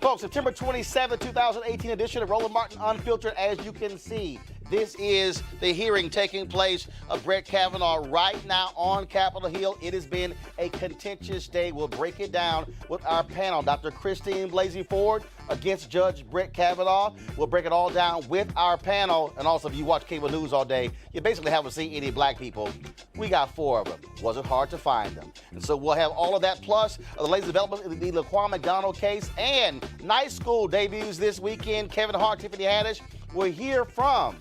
Folks, September 27, 2018 edition of Roland Martin Unfiltered. As you can see, this is the hearing taking place of Brett Kavanaugh right now on Capitol Hill. It has been a contentious day. We'll break it down with our panel. Dr. Christine Blasey Ford against Judge Brett Kavanaugh. We'll break it all down with our panel. And also, if you watch cable news all day, you basically haven't seen any black people. We got 4 of them. Wasn't hard to find them. And so we'll have all of that, plus the latest development in the Laquan McDonald case, and Night School debuts this weekend. Kevin Hart, Tiffany Haddish. We'll hear from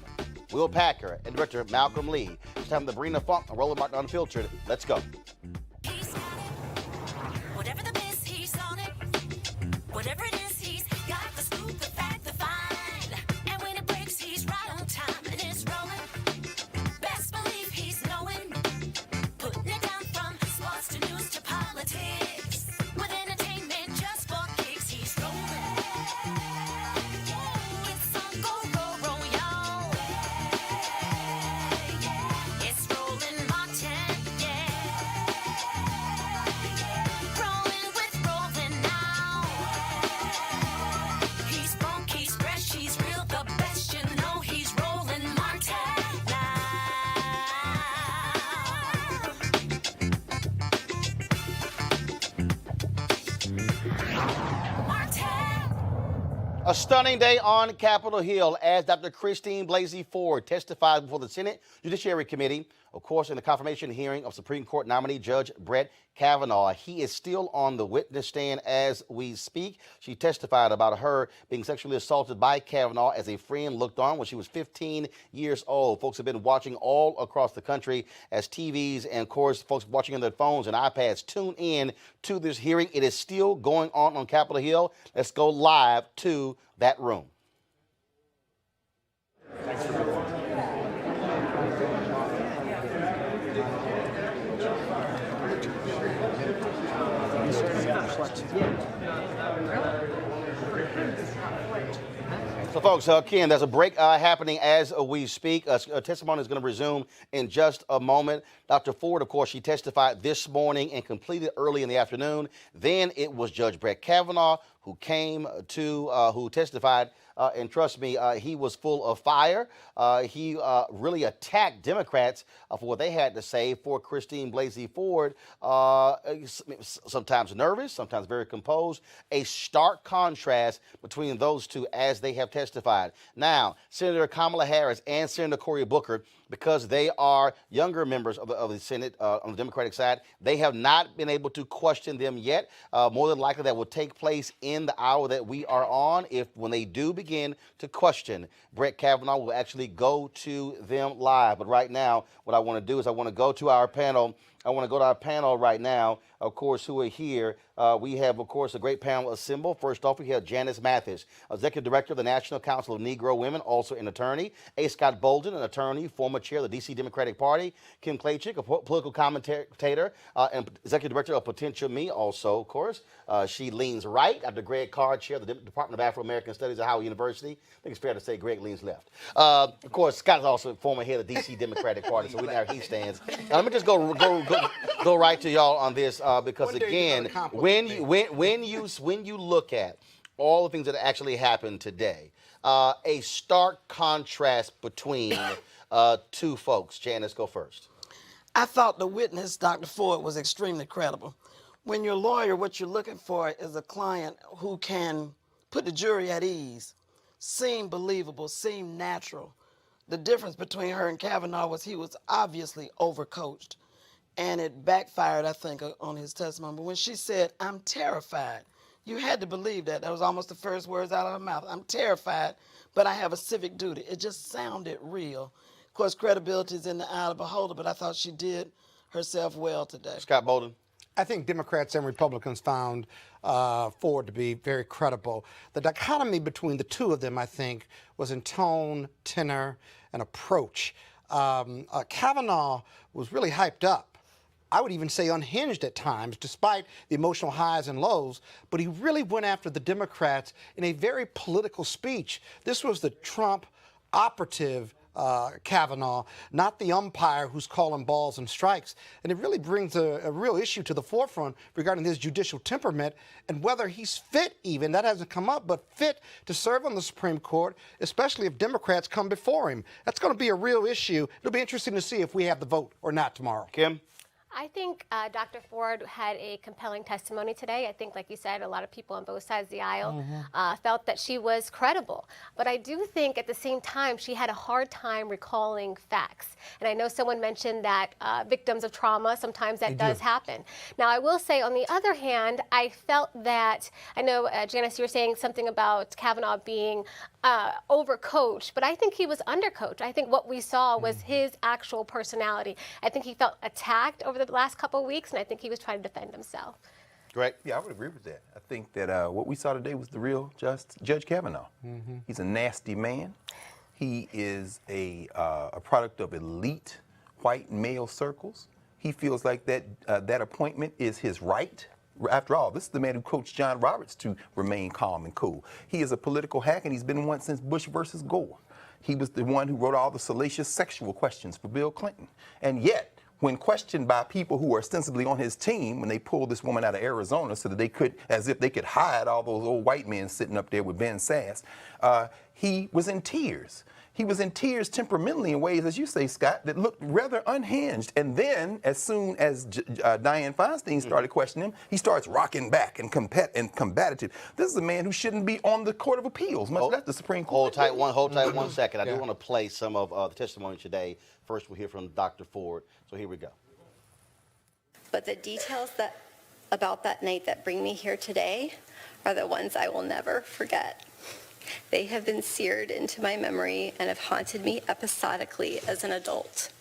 Will Packer and director Malcolm Lee. It's time to bring the funk on Roland Martin Unfiltered. Let's go. He's got it. Whatever the miss, he's on it. Whatever it is, he's got the scoop, the fact, the find. And when it breaks, he's right on time and it's rolling. Best believe he's knowing. Putting it down from sports to news to politics. A stunning day on Capitol Hill as Dr. Christine Blasey Ford testified before the Senate Judiciary Committee, of course, in the confirmation hearing of Supreme Court nominee Judge Brett Kavanaugh. He is still on the witness stand as we speak. She testified about her being sexually assaulted by Kavanaugh as a friend looked on when she was 15 years old. Folks have been watching all across the country as TVs and, of course, folks watching on their phones and iPads tune in to this hearing. It is still going on Capitol Hill. Let's go live to that room. So, folks, Ken, there's a break happening as we speak. Testimony is going to resume in just a moment. Dr. Ford, of course, she testified this morning and completed early in the afternoon. Then it was Judge Brett Kavanaugh who came to, who testified. And trust me, he was full of fire. He really attacked Democrats for what they had to say for Christine Blasey Ford. Sometimes nervous, sometimes very composed. A stark contrast between those two as they have testified. Now, Senator Kamala Harris and Senator Cory Booker, because they are younger members of the Senate on the Democratic side, they have not been able to question them yet. More than likely that will take place in the hour that we are on. When they do begin to question Brett Kavanaugh, will actually go to them live. But right now, what I want to do is I want to go to our panel. I want to go to our panel right now, of course, who are here. We have, of course, a great panel assembled. First off, we have Janice Mathis, Executive Director of the National Council of Negro Women, also an attorney. A. Scott Bolden, an attorney, former chair of the D.C. Democratic Party. Kim Klachik, a political commentator and Executive Director of Potential Me, also, of course. She leans right. Dr. Greg Carr, chair of the Department of Afro-American Studies at Howard University. I think it's fair to say Greg leans left. Of course, Scott is also former head of the D.C. Democratic Party, so we know where he stands. Now, let me just go right to y'all on this because again, when you look at all the things that actually happened today, a stark contrast between two folks. Janice, go first. I thought the witness, Dr. Ford, was extremely credible. When you're a lawyer, what you're looking for is a client who can put the jury at ease, seem believable, seem natural. The difference between her and Kavanaugh was he was obviously overcoached. And it backfired, I think, on his testimony. But when she said, "I'm terrified," you had to believe that. That was almost the first words out of her mouth. "I'm terrified, but I have a civic duty." It just sounded real. Of course, credibility is in the eye of the beholder, but I thought she did herself well today. Scott Bolden. I think Democrats and Republicans found Ford to be very credible. The dichotomy between the two of them, I think, was in tone, tenor, and approach. Kavanaugh was really hyped up. I would even say unhinged at times, despite the emotional highs and lows, but he really went after the Democrats in a very political speech. This was the Trump operative Kavanaugh, not the umpire who's calling balls and strikes. And it really brings a real issue to the forefront regarding his judicial temperament and whether he's fit even, that hasn't come up, but fit to serve on the Supreme Court, especially if Democrats come before him. That's going to be a real issue. It'll be interesting to see if we have the vote or not tomorrow. Kim? I think Dr. Ford had a compelling testimony today. I think, like you said, a lot of people on both sides of the aisle felt that she was credible. But I do think at the same time, she had a hard time recalling facts. And I know someone mentioned that victims of trauma, sometimes that does happen. Now, I will say, on the other hand, I felt that, I know, Janice, you were saying something about Kavanaugh being overcoached, but I think he was undercoached. I think what we saw was his actual personality. I think he felt attacked over the last couple of weeks, and I think he was trying to defend himself. Great. Yeah, I would agree with that. I think that what we saw today was the real Judge Kavanaugh. He's a nasty man. He is a product of elite white male circles. He feels like that appointment is his right. After all, this is the man who coached John Roberts to remain calm and cool. He is a political hack, and he's been one since Bush versus Gore. He was the one who wrote all the salacious sexual questions for Bill Clinton. And yet, when questioned by people who were ostensibly on his team, when they pulled this woman out of Arizona so that they could, as if they could hide all those old white men sitting up there with Ben Sass, he was in tears. He was in tears temperamentally in ways, as you say, Scott, that looked rather unhinged. And then, as soon as Dianne Feinstein started questioning him, he starts rocking back and combative. This is a man who shouldn't be on the Court of Appeals, much less the Supreme Court. Hold tight 1 second. I do want to play some of the testimony today. First, we'll hear from Dr. Ford. So here we go. But the details about that night that bring me here today are the ones I will never forget. They have been seared into my memory and have haunted me episodically as an adult.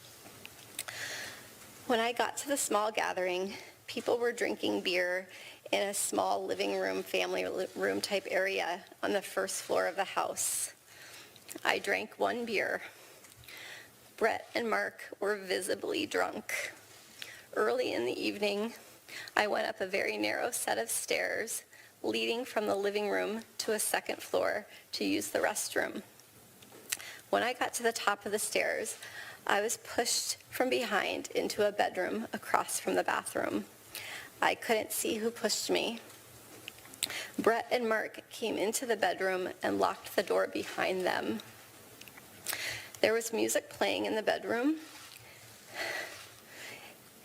When I got to the small gathering, people were drinking beer in a small living room, family room type area on the first floor of the house. I drank one beer. Brett and Mark were visibly drunk. Early in the evening, I went up a very narrow set of stairs leading from the living room to a second floor to use the restroom. When I got to the top of the stairs, I was pushed from behind into a bedroom across from the bathroom. I couldn't see who pushed me. Brett and Mark came into the bedroom and locked the door behind them. There was music playing in the bedroom.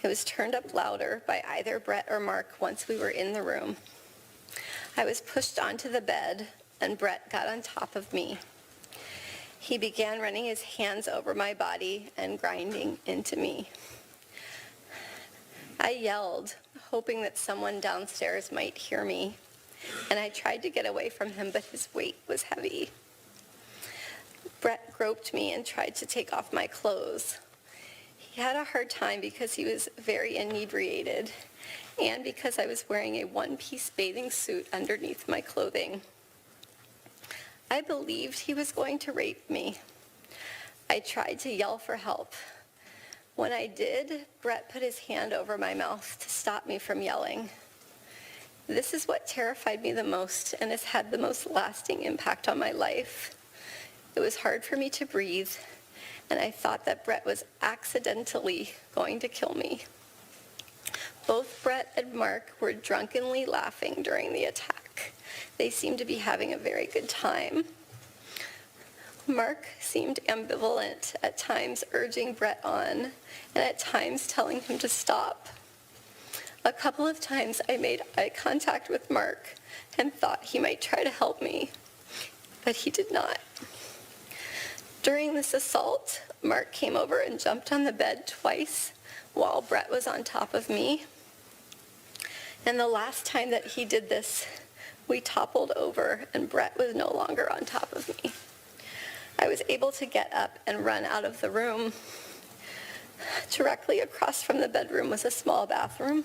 It was turned up louder by either Brett or Mark once we were in the room. I was pushed onto the bed, and Brett got on top of me. He began running his hands over my body and grinding into me. I yelled, hoping that someone downstairs might hear me, and I tried to get away from him, but his weight was heavy. Brett groped me and tried to take off my clothes. He had a hard time because he was very inebriated and because I was wearing a one-piece bathing suit underneath my clothing. I believed he was going to rape me. I tried to yell for help. When I did, Brett put his hand over my mouth to stop me from yelling. This is what terrified me the most and has had the most lasting impact on my life. It was hard for me to breathe, and I thought that Brett was accidentally going to kill me. Both Brett and Mark were drunkenly laughing during the attack. They seemed to be having a very good time. Mark seemed ambivalent, at times urging Brett on, and at times telling him to stop. A couple of times I made eye contact with Mark and thought he might try to help me, but he did not. During this assault, Mark came over and jumped on the bed twice while Brett was on top of me. And the last time that he did this, we toppled over and Brett was no longer on top of me. I was able to get up and run out of the room. Directly across from the bedroom was a small bathroom.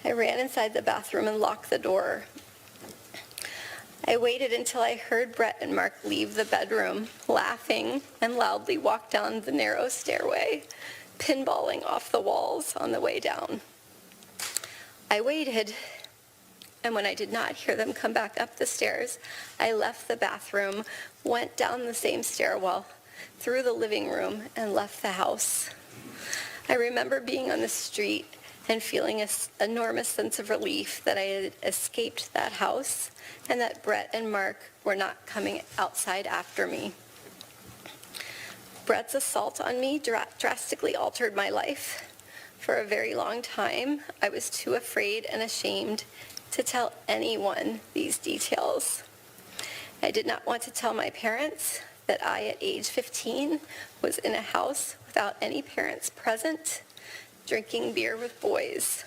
I ran inside the bathroom and locked the door. I waited until I heard Brett and Mark leave the bedroom, laughing, and loudly walk down the narrow stairway, pinballing off the walls on the way down. I waited, and when I did not hear them come back up the stairs, I left the bathroom, went down the same stairwell, through the living room, and left the house. I remember being on the street and feeling an enormous sense of relief that I had escaped that house and that Brett and Mark were not coming outside after me. Brett's assault on me drastically altered my life. For a very long time, I was too afraid and ashamed to tell anyone these details. I did not want to tell my parents that I, at age 15, was in a house without any parents present, drinking beer with boys.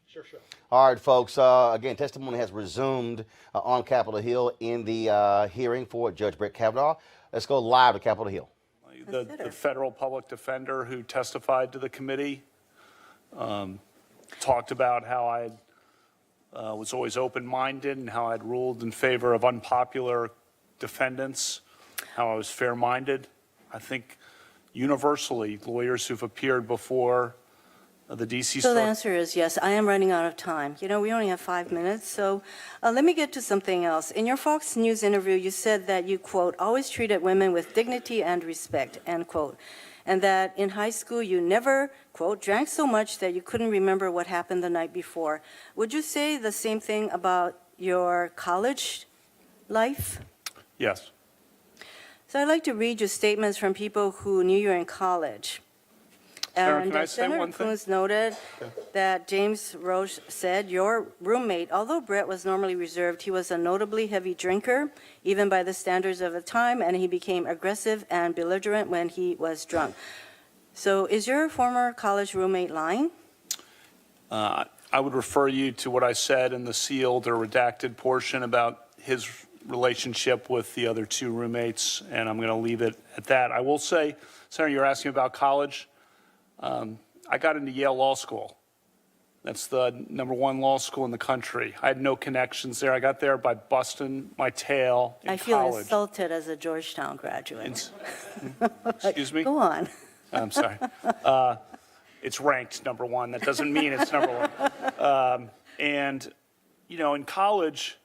Sure. All right, folks. Again, testimony has resumed on Capitol Hill in the hearing for Judge Brett Kavanaugh. Let's go live to Capitol Hill. The federal public defender who testified to the committee talked about how I was always open-minded and how I'd ruled in favor of unpopular defendants, how I was fair-minded. I think universally, lawyers who've appeared before the D.C. So the answer is yes. I am running out of time. You know, we only have 5 minutes, so let me get to something else. In your Fox News interview, you said that you, quote, always treated women with dignity and respect, end quote, and that in high school you never, quote, drank so much that you couldn't remember what happened the night before. Would you say the same thing about your college life? Yes. So I'd like to read you statements from people who knew you in college. Sarah, And can I say Senator one thing? Coons noted that James Roche said, your roommate, although Brett was normally reserved, he was a notably heavy drinker, even by the standards of the time, and he became aggressive and belligerent when he was drunk. So is your former college roommate lying? I would refer you to what I said in the sealed or redacted portion about his relationship with the other two roommates, and I'm going to leave it at that. I will say, Senator, you're asking about college. I got into Yale Law School. That's the #1 law school in the country. I had no connections there. I got there by busting my tail in I feel college. insulted as a Georgetown graduate. Excuse me? Go on. I'm sorry. It's ranked #1. That doesn't mean it's #1. And, you know, in college,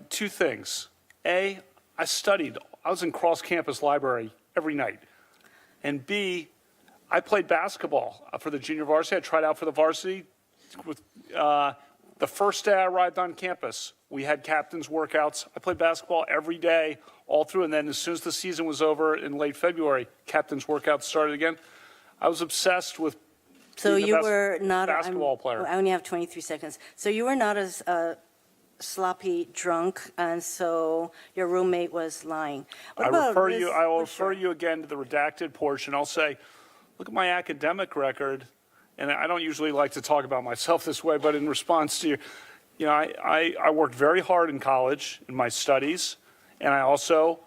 two things. A, I studied. I was in cross-campus library every night. And B, I played basketball for the junior varsity. I tried out for the varsity. With the first day I arrived on campus, we had captain's workouts. I played basketball every day, all through. And then as soon as the season was over in late February, captain's workouts started again. I was obsessed with So being the you best were not basketball player. I only have 23 seconds. So you were not as sloppy drunk, and so your roommate was lying. What about I will Liz refer Busher? you again to the redacted portion. I'll say, look at my academic record, and I don't usually like to talk about myself this way, but in response to you know, I worked very hard in college in my studies, and I also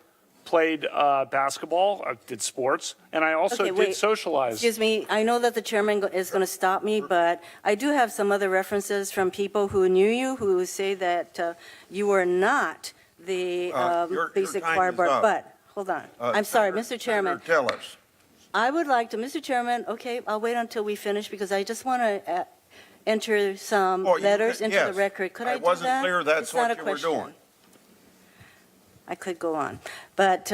played basketball, I did sports, and I also Okay, did wait. socialize. Excuse me, I know that the chairman is going to stop me, but I do have some other references from people who knew you, who say that you were not the Your basic time choir is board. up. But, hold on, I'm sorry, Senator- Mr. Chairman. Senator, tell us. I would like to, Mr. Chairman, okay, I'll wait until we finish, because I just want to enter some Oh, you letters can- into the yes. record. Could I do that? It wasn't clear that's It's not what a you were question. doing. I could go on. But,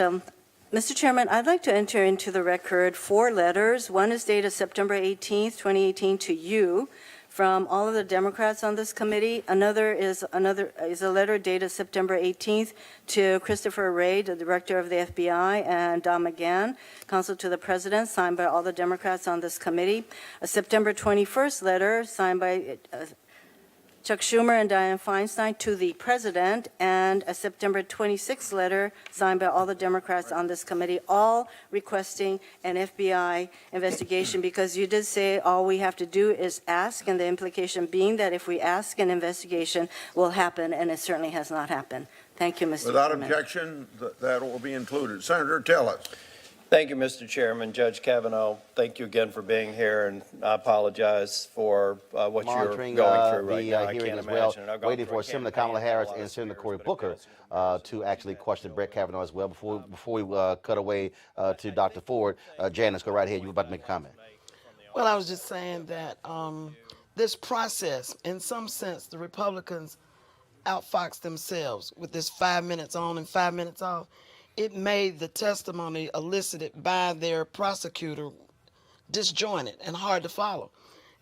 Mr. Chairman, I'd like to enter into the record 4 letters. One is dated September 18th, 2018, to you from all of the Democrats on this committee. Another is a letter dated September 18th to Christopher Wray, the Director of the FBI, and Don McGahn, Counsel to the President, signed by all the Democrats on this committee. A September 21st letter signed by Chuck Schumer and Dianne Feinstein to the President, and a September 26th letter signed by all the Democrats on this committee, all requesting an FBI investigation, because you did say all we have to do is ask, and the implication being that if we ask, an investigation will happen, and it certainly has not happened. Thank you, Mr. Without Chairman. objection, that will be included. Senator, tell us. Thank you, Mr. Chairman. Judge Kavanaugh, thank you again for being here, and I apologize for what you're Monitoring going through right now. the I hearing can't as well, imagine it. I've gone waiting through a for Senator campaign, Kamala had a Harris lot and of Senator fears, Cory but it Booker goes. to actually question Brett Kavanaugh as well. Before we cut away to Dr. Ford, Janice, go right ahead. You were about to make a comment. Well, I was just saying that this process, in some sense, the Republicans outfoxed themselves with this 5 minutes on and 5 minutes off. It made the testimony elicited by their prosecutor disjointed and hard to follow.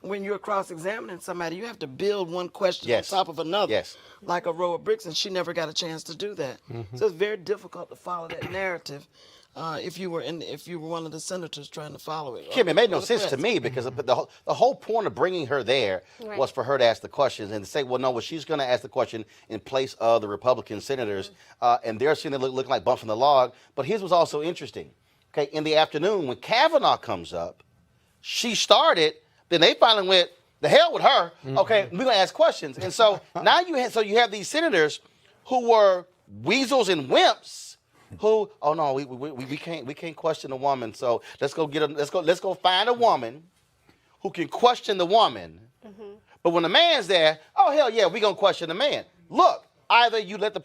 When you're cross-examining somebody, you have to build one question Yes. on top of another, Yes. like a row of bricks, and she never got a chance to do that. So it's very difficult to follow that narrative if you were one of the senators trying to follow it. Kim, it made no or the sense to press. me because the whole point of bringing her there Right. was for her to ask the questions and to say, well, no, well, she's going to ask the question in place of the Republican senators, and they're seeing it looking like bumps in the log. But his was also interesting. Okay, in the afternoon when Kavanaugh comes up, she started. Then they finally went, the hell with her. Okay, we're gonna ask questions. And so now you have these senators who were weasels and wimps. Who? Oh no, we can't question a woman. So let's go find a woman who can question the woman. But when the man's there, oh hell yeah, we gonna question the man. Look, either you let the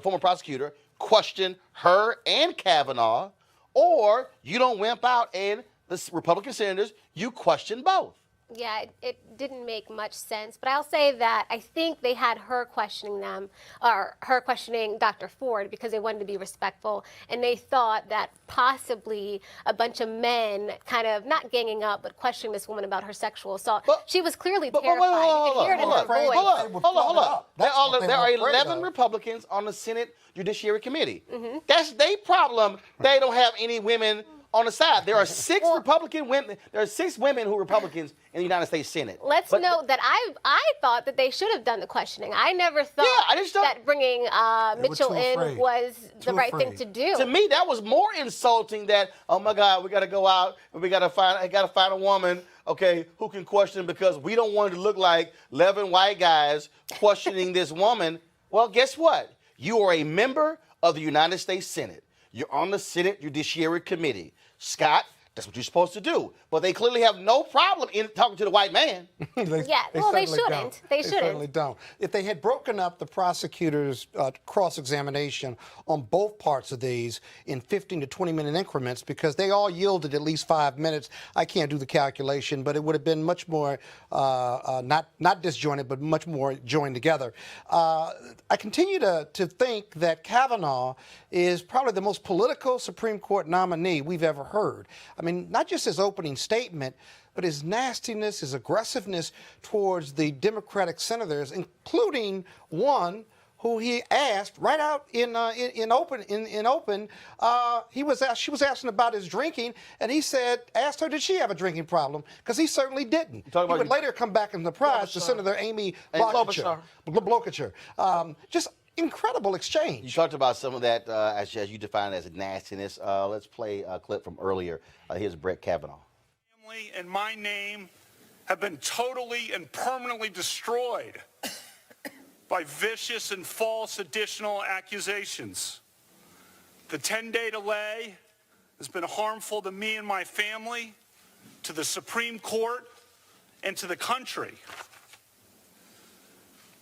former prosecutor, question her and Kavanaugh, or you don't wimp out and the Republican senators, you question both. Yeah, it didn't make much sense. But I'll say that I think they had her questioning them, or her questioning Dr. Ford, because they wanted to be respectful. And they thought that possibly a bunch of men kind of not ganging up, but questioning this woman about her sexual assault. She was clearly terrified. You could hear it in her voice. Hold up. There are 11 of. Republicans on the Senate Judiciary Committee. That's their problem. They don't have any women on the side. There are 6 Republican women. There are 6 women who are Republicans in the United States Senate. Let's note that I thought that they should have done the questioning. I never thought that bringing Mitchell in was the right thing to do. To me, that was more insulting. That, oh my God, we got to go out and we got to find a woman, okay, who can question, because we don't want it to look like 11 white guys questioning this woman. Well, guess what? You are a member of the United States Senate. You're on the Senate Judiciary Committee. Scott, that's what you're supposed to do. But they clearly have no problem in talking to the white man. They shouldn't. They certainly don't. If they had broken up the prosecutor's cross-examination on both parts of these in 15 to 20-minute increments, because they all yielded at least 5 minutes, I can't do the calculation, but it would have been much more, not disjointed, but much more joined together. I continue to think that Kavanaugh is probably the most political Supreme Court nominee we've ever heard. I mean, not just his opening statement, but his nastiness, his aggressiveness towards the Democratic senators, including one who he asked right out in open. She was asking about his drinking, and he asked her, did she have a drinking problem? Because he certainly didn't. He would later come back and surprise to Senator Amy Klobuchar. Just incredible exchange. You talked about some of that, as you defined as nastiness. Let's play a clip from earlier. Here's Brett Kavanaugh. Family and my name have been totally and permanently destroyed by vicious and false additional accusations. The 10-day delay has been harmful to me and my family, to the Supreme Court, and to the country.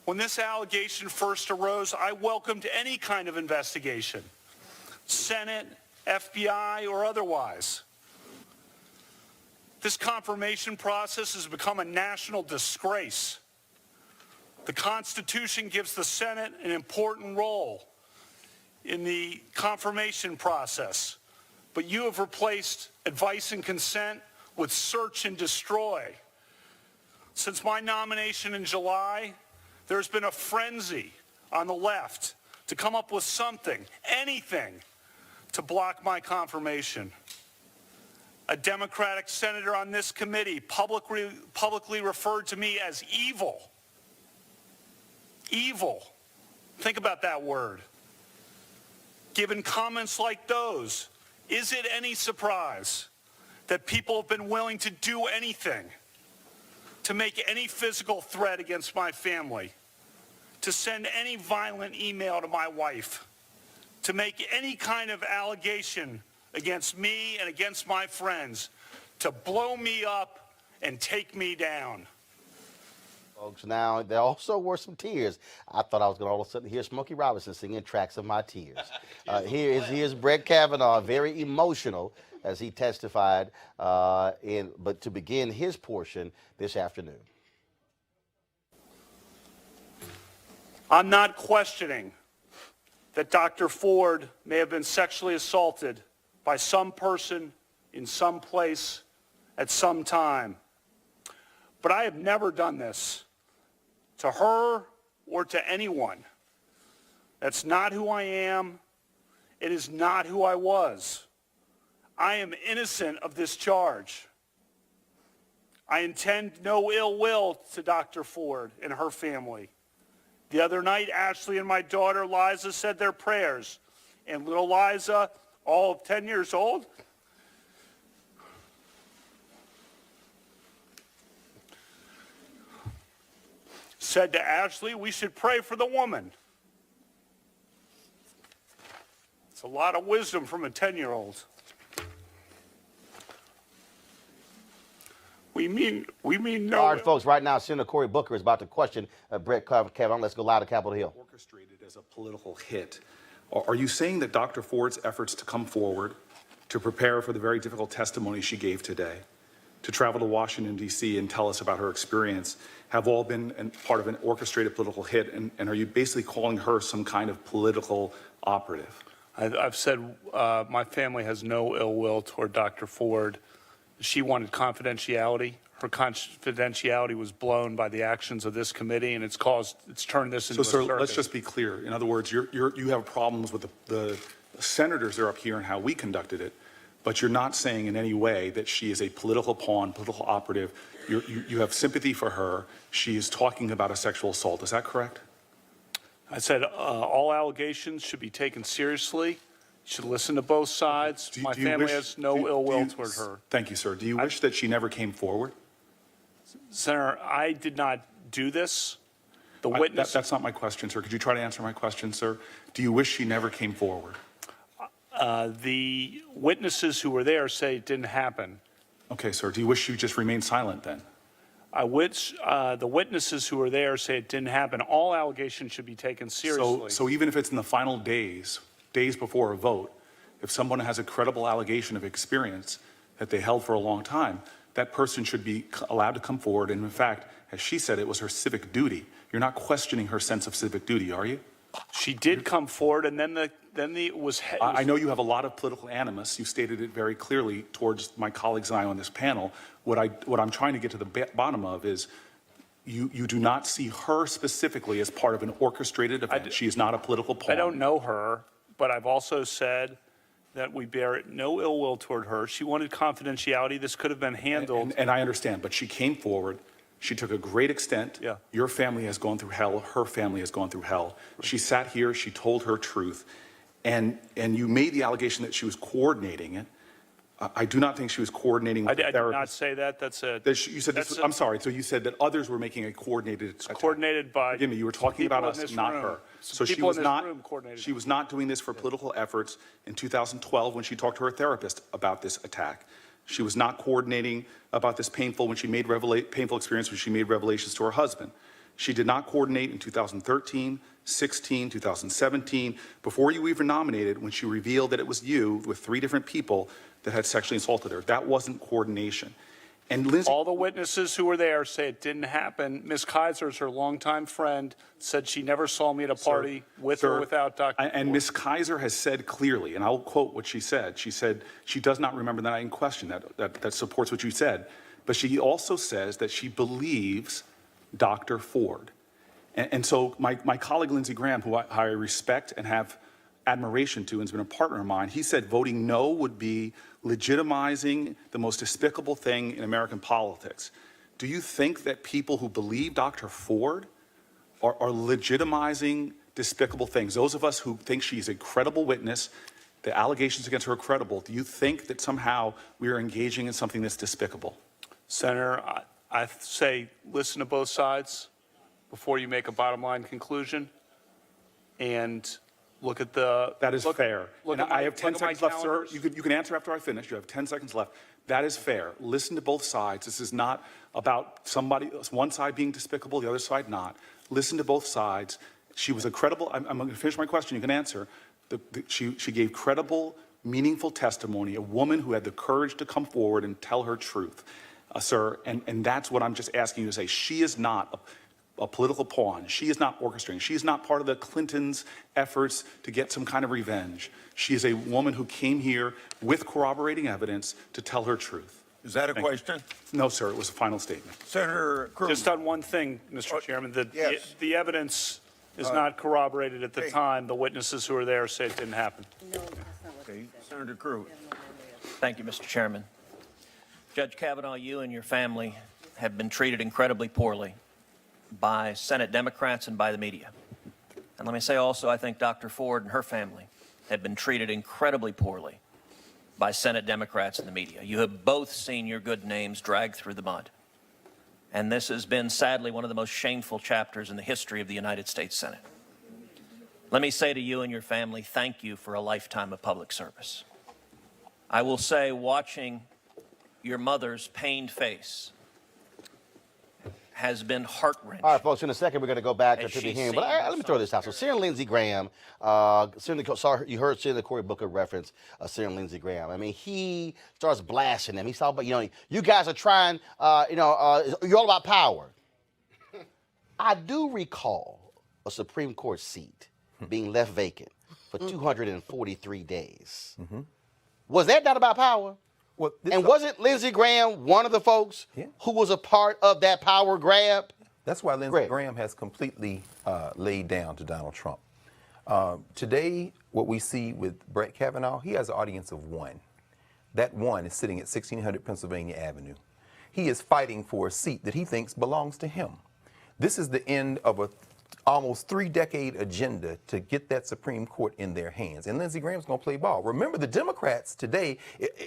When this allegation first arose, I welcomed any kind of investigation, Senate, FBI, or otherwise. This confirmation process has become a national disgrace. The Constitution gives the Senate an important role in the confirmation process, but you have replaced advice and consent with search and destroy. Since my nomination in July, there's been a frenzy on the left to come up with something, anything, to block my confirmation. A Democratic senator on this committee publicly referred to me as evil. Evil. Think about that word. Given comments like those, is it any surprise that people have been willing to do anything to make any physical threat against my family, to send any violent email to my wife, to make any kind of allegation against me and against my friends, to blow me up and take me down? Folks, now there also were some tears. I thought I was going to all of a sudden hear Smokey Robinson singing Tracks of My Tears. Here's Brett Kavanaugh, very emotional as he testified, but to begin his portion this afternoon. I'm not questioning that Dr. Ford may have been sexually assaulted by some person in some place at some time. But I have never done this to her or to anyone. That's not who I am. It is not who I was. I am innocent of this charge. I intend no ill will to Dr. Ford and her family. The other night, Ashley and my daughter Liza said their prayers, and little Liza, all of 10 years old, said to Ashley, we should pray for the woman. It's a lot of wisdom from a 10-year-old. We mean no. All right, folks, right now, Senator Cory Booker is about to question Brett Kavanaugh. Let's go live to Capitol Hill. Orchestrated as a political hit. Are you saying that Dr. Ford's efforts to come forward, to prepare for the very difficult testimony she gave today, to travel to Washington, D.C. and tell us about her experience have all been part of an orchestrated political hit? And are you basically calling her some kind of political operative? I've said my family has no ill will toward Dr. Ford. She wanted confidentiality. Her confidentiality was blown by the actions of this committee, and it's turned this into a circus. So, let's just be clear. In other words, you have problems with the senators that are up here and how we conducted it, but you're not saying in any way that she is a political pawn, political operative. You have sympathy for her. She is talking about a sexual assault. Is that correct? I said all allegations should be taken seriously. You should listen to both sides. My family has no ill will toward her. Thank you, sir. Do you wish that she never came forward? Senator, I did not do this. The witness. That's not my question, sir. Could you try to answer my question, sir? Do you wish she never came forward? The witnesses who were there say it didn't happen. Okay, sir. Do you wish you just remained silent then? The witnesses who were there say it didn't happen. All allegations should be taken seriously. So even if it's in the final days before a vote, if someone has a credible allegation of experience that they held for a long time, that person should be allowed to come forward. And in fact, as she said, it was her civic duty. You're not questioning her sense of civic duty, are you? She did come forward, and then it was. I know you have a lot of political animus. You stated it very clearly towards my colleagues and I on this panel. What I'm trying to get to the bottom of is you do not see her specifically as part of an orchestrated event. She is not a political pawn. I don't know her, but I've also said that we bear no ill will toward her. She wanted confidentiality. This could have been handled. And I understand, but she came forward. She took a great extent. Yeah. Your family has gone through hell. Her family has gone through hell. She sat here. She told her truth. And you made the allegation that she was coordinating it. I do not think she was coordinating with the therapist. I did not say that. You said this, I'm sorry. So you said that others were making a coordinated attack. Coordinated by. Forgive me. You were talking about us, not her. So she was not doing this for political efforts in 2012 when she talked to her therapist about this attack. She was not coordinating about this painful experience when she made revelations to her husband. She did not coordinate in 2013, 16, 2017, before you even nominated, when she revealed that it was you with 3 different people that had sexually assaulted her. That wasn't coordination. And Lindsay, all the witnesses who were there say it didn't happen. Ms. Kaiser's her longtime friend, said she never saw me at a party with or without Dr. And Ms. Kaiser has said clearly, and I'll quote what she said. She said she does not remember that in question. That supports what you said. But she also says that she believes Dr. Ford. And so my colleague Lindsey Graham, who I respect and have admiration to and has been a partner of mine, he said voting no would be legitimizing the most despicable thing in American politics. Do you think that people who believe Dr. Ford are legitimizing despicable things? Those of us who think she's a credible witness, the allegations against her are credible, do you think that somehow we are engaging in something that's despicable? Senator, I say listen to both sides before you make a bottom line conclusion, and look at the. That is fair. And I have 10 seconds left, sir. calendars. You can answer after I finish. You have 10 seconds left. That is fair. Listen to both sides. This is not about one side being despicable, the other side not. Listen to both sides. She was a credible. I'm going to finish my question. You can answer. She gave credible, meaningful testimony. A woman who had the courage to come forward and tell her truth, sir. And that's what I'm just asking you to say. She is not a political pawn. She is not orchestrating. She is not part of the Clintons' efforts to get some kind of revenge. She is a woman who came here with corroborating evidence to tell her truth. Is that a question? No, sir. It was a final statement. Senator Cruz. Just on one thing, Mr. Chairman, yes. the evidence is not corroborated at the time. The witnesses who were there say it didn't happen. Okay. Senator Cruz. Thank you, Mr. Chairman. Judge Kavanaugh, you and your family have been treated incredibly poorly by Senate Democrats and by the media. And let me say also, I think Dr. Ford and her family have been treated incredibly poorly by Senate Democrats and the media. You have both seen your good names dragged through the mud. And this has been, sadly, one of the most shameful chapters in the history of the United States Senate. Let me say to you and your family, thank you for a lifetime of public service. I will say, watching your mother's pained face has been heart-wrenching. All right, folks, in a second, we're going to go back As to the she's hearing. But seen let me throw this out. So, Senator Lindsey Graham, you heard Senator Cory Booker reference Senator Lindsey Graham. I mean, he starts blasting them. He's talking about, you guys are trying, you're all about power. I do recall a Supreme Court seat being left vacant for 243 days. Was that not about power? Well, And wasn't Lindsey Graham one of the folks who was a part of that power grab? That's why Lindsey Graham has completely laid down to Donald Trump. Today, what we see with Brett Kavanaugh, he has an audience of one. That one is sitting at 1600 Pennsylvania Avenue. He is fighting for a seat that he thinks belongs to him. This is the end of a almost 3-decade agenda to get that Supreme Court in their hands. And Lindsey Graham's going to play ball. Remember, the Democrats today,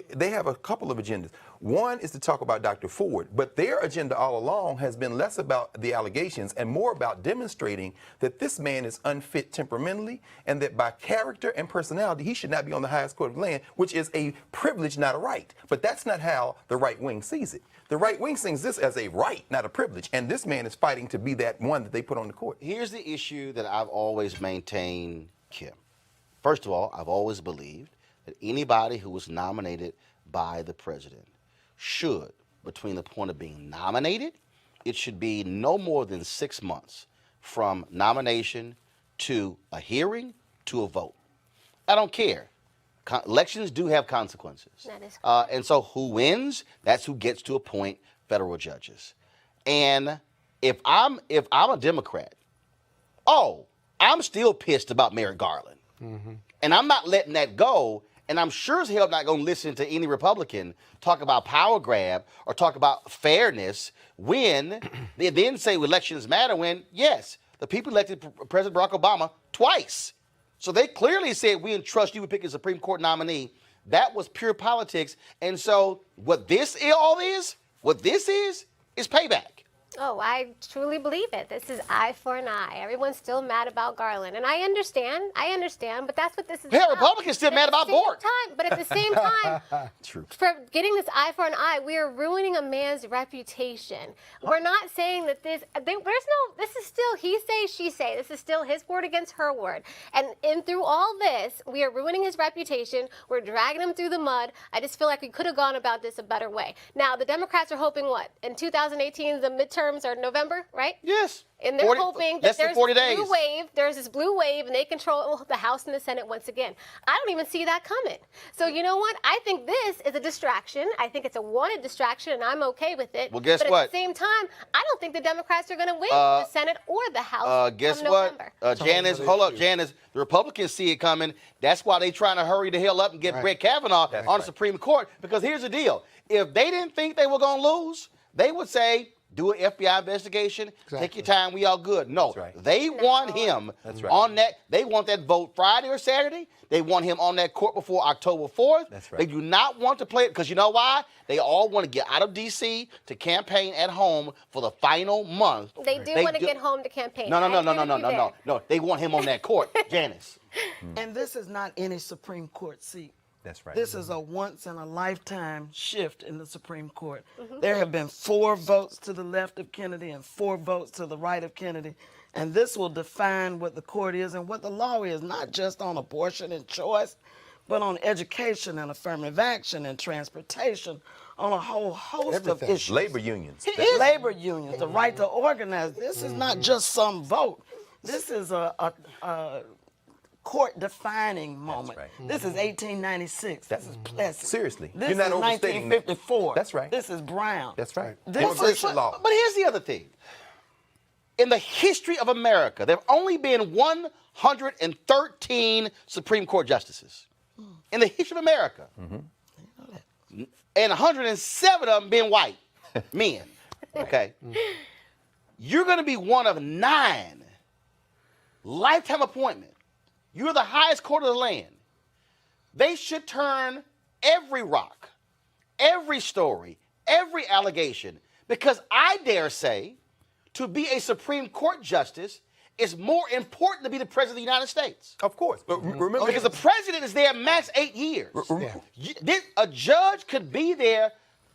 they have a couple of agendas. One is to talk about Dr. Ford, but their agenda all along has been less about the allegations and more about demonstrating that this man is unfit temperamentally and that by character and personality, he should not be on the highest court of the land, which is a privilege, not a right. But that's not how the right wing sees it. The right wing sees this as a right, not a privilege. And this man is fighting to be that one that they put on the court. Here's the issue that I've always maintained, Kim. First of all, I've always believed that anybody who was nominated by the president should, between the point of being nominated, it should be no more than 6 months from nomination to a hearing to a vote. I don't care. Elections do have consequences. That is and so who wins, that's who gets to appoint federal judges. And if I'm a Democrat, I'm still pissed about Merrick Garland. And I'm not letting that go. And I'm sure as hell not going to listen to any Republican talk about power grab or talk about fairness when they then say elections matter when, yes, the people elected President Barack Obama twice. So they clearly said, we entrust you with picking a Supreme Court nominee. That was pure politics. And so what this is payback. Oh, I truly believe it. This is eye for an eye. Everyone's still mad about Garland. And I understand, but that's what this is Hell, about. Republicans still mad about Bork. But at the same time, True. for getting this eye for an eye, we are ruining a man's reputation. We're not saying that this is still he say, she say. This is still his word against her word. And through all this, we are ruining his reputation. We're dragging him through the mud. I just feel like we could have gone about this a better way. Now, the Democrats are hoping what? In 2018, the midterms are November, right? Yes. And they're hoping that there's 40 this days. blue wave. There's this blue wave, and they control the House and the Senate once again. I don't even see that coming. So you know what? I think this is a distraction. I think it's a wanted distraction, and I'm okay with it. Well, guess but what? At the same time, I don't think the Democrats are going to win the Senate or the House Guess come what? November. Janice, hold up, Janice. The Republicans see it coming. That's why they trying to hurry the hell up and get Brett Kavanaugh on the Supreme Court. Because here's the deal. If they didn't think they were going to lose, they would say, do an FBI investigation. Exactly. Take your time. We all good. No, they want him on that. They want that vote Friday or Saturday. They want him on that court before October 4th. That's right. They do not want to play it because you know why? They all want to get out of D.C. to campaign at home for the final month. They do want to get home to campaign. No. They want him on that court, Janice. And this is not any Supreme Court seat. That's right. This is a once-in-a-lifetime shift in the Supreme Court. There have been 4 votes to the left of Kennedy and 4 votes to the right of Kennedy. And this will define what the court is and what the law is, not just on abortion and choice, but on education and affirmative action and transportation, on a whole host of issues. Labor unions. Labor unions, the right to organize. This is not just some vote. This is a court-defining moment. That's right. This is 1896. This is Plessy. Seriously. This You're not is overstating 1954. That's right. This is Brown. That's right. Immigration law. But here's the other thing. In the history of America, there have only been 113 Supreme Court justices. In the history of America. And 107 of them being white men. Okay? You're going to be one of 9 lifetime appointments. You're the highest court of the land. They should turn every rock, every story, every allegation, because I dare say to be a Supreme Court justice is more important to be the President of the United States. Of course. But remember, because the President is there max 8 years. A judge could be there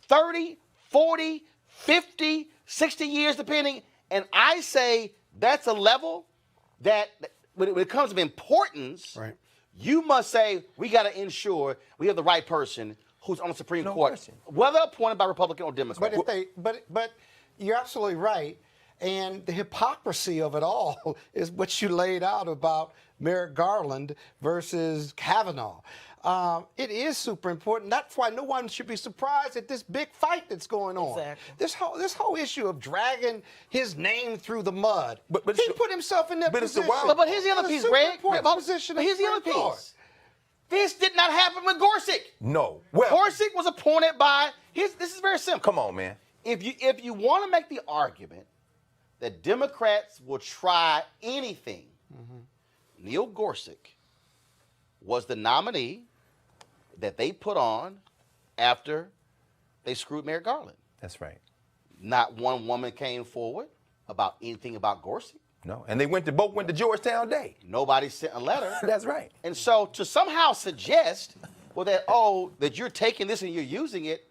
30, 40, 50, 60 years depending. And I say that's a level that when it comes to importance, Right. you must say we got to ensure we have the right person who's on the Supreme Court, question. whether appointed by Republican or Democrat. But if they, but you're absolutely right, and the hypocrisy of it all is what you laid out about Merrick Garland versus Kavanaugh. It is super important. That's why no one should be surprised at this big fight that's going on. Exactly. This whole issue of dragging his name through the mud. But he put himself in that but it's the position. wild- But here's the other In a piece, super Greg. important But position here's the in other Supreme Court. piece. This did not happen with Gorsuch. No. Well, Gorsuch was appointed by. This is very simple. come on, man. If you want to make the argument that Democrats will try anything, Neil Gorsuch was the nominee that they put on after they screwed Merrick Garland. That's right. Not one woman came forward about anything about Gorsuch. No, and they both went to Georgetown Day. Nobody sent a letter. That's right. And so to somehow suggest, well, that you're taking this and you're using it,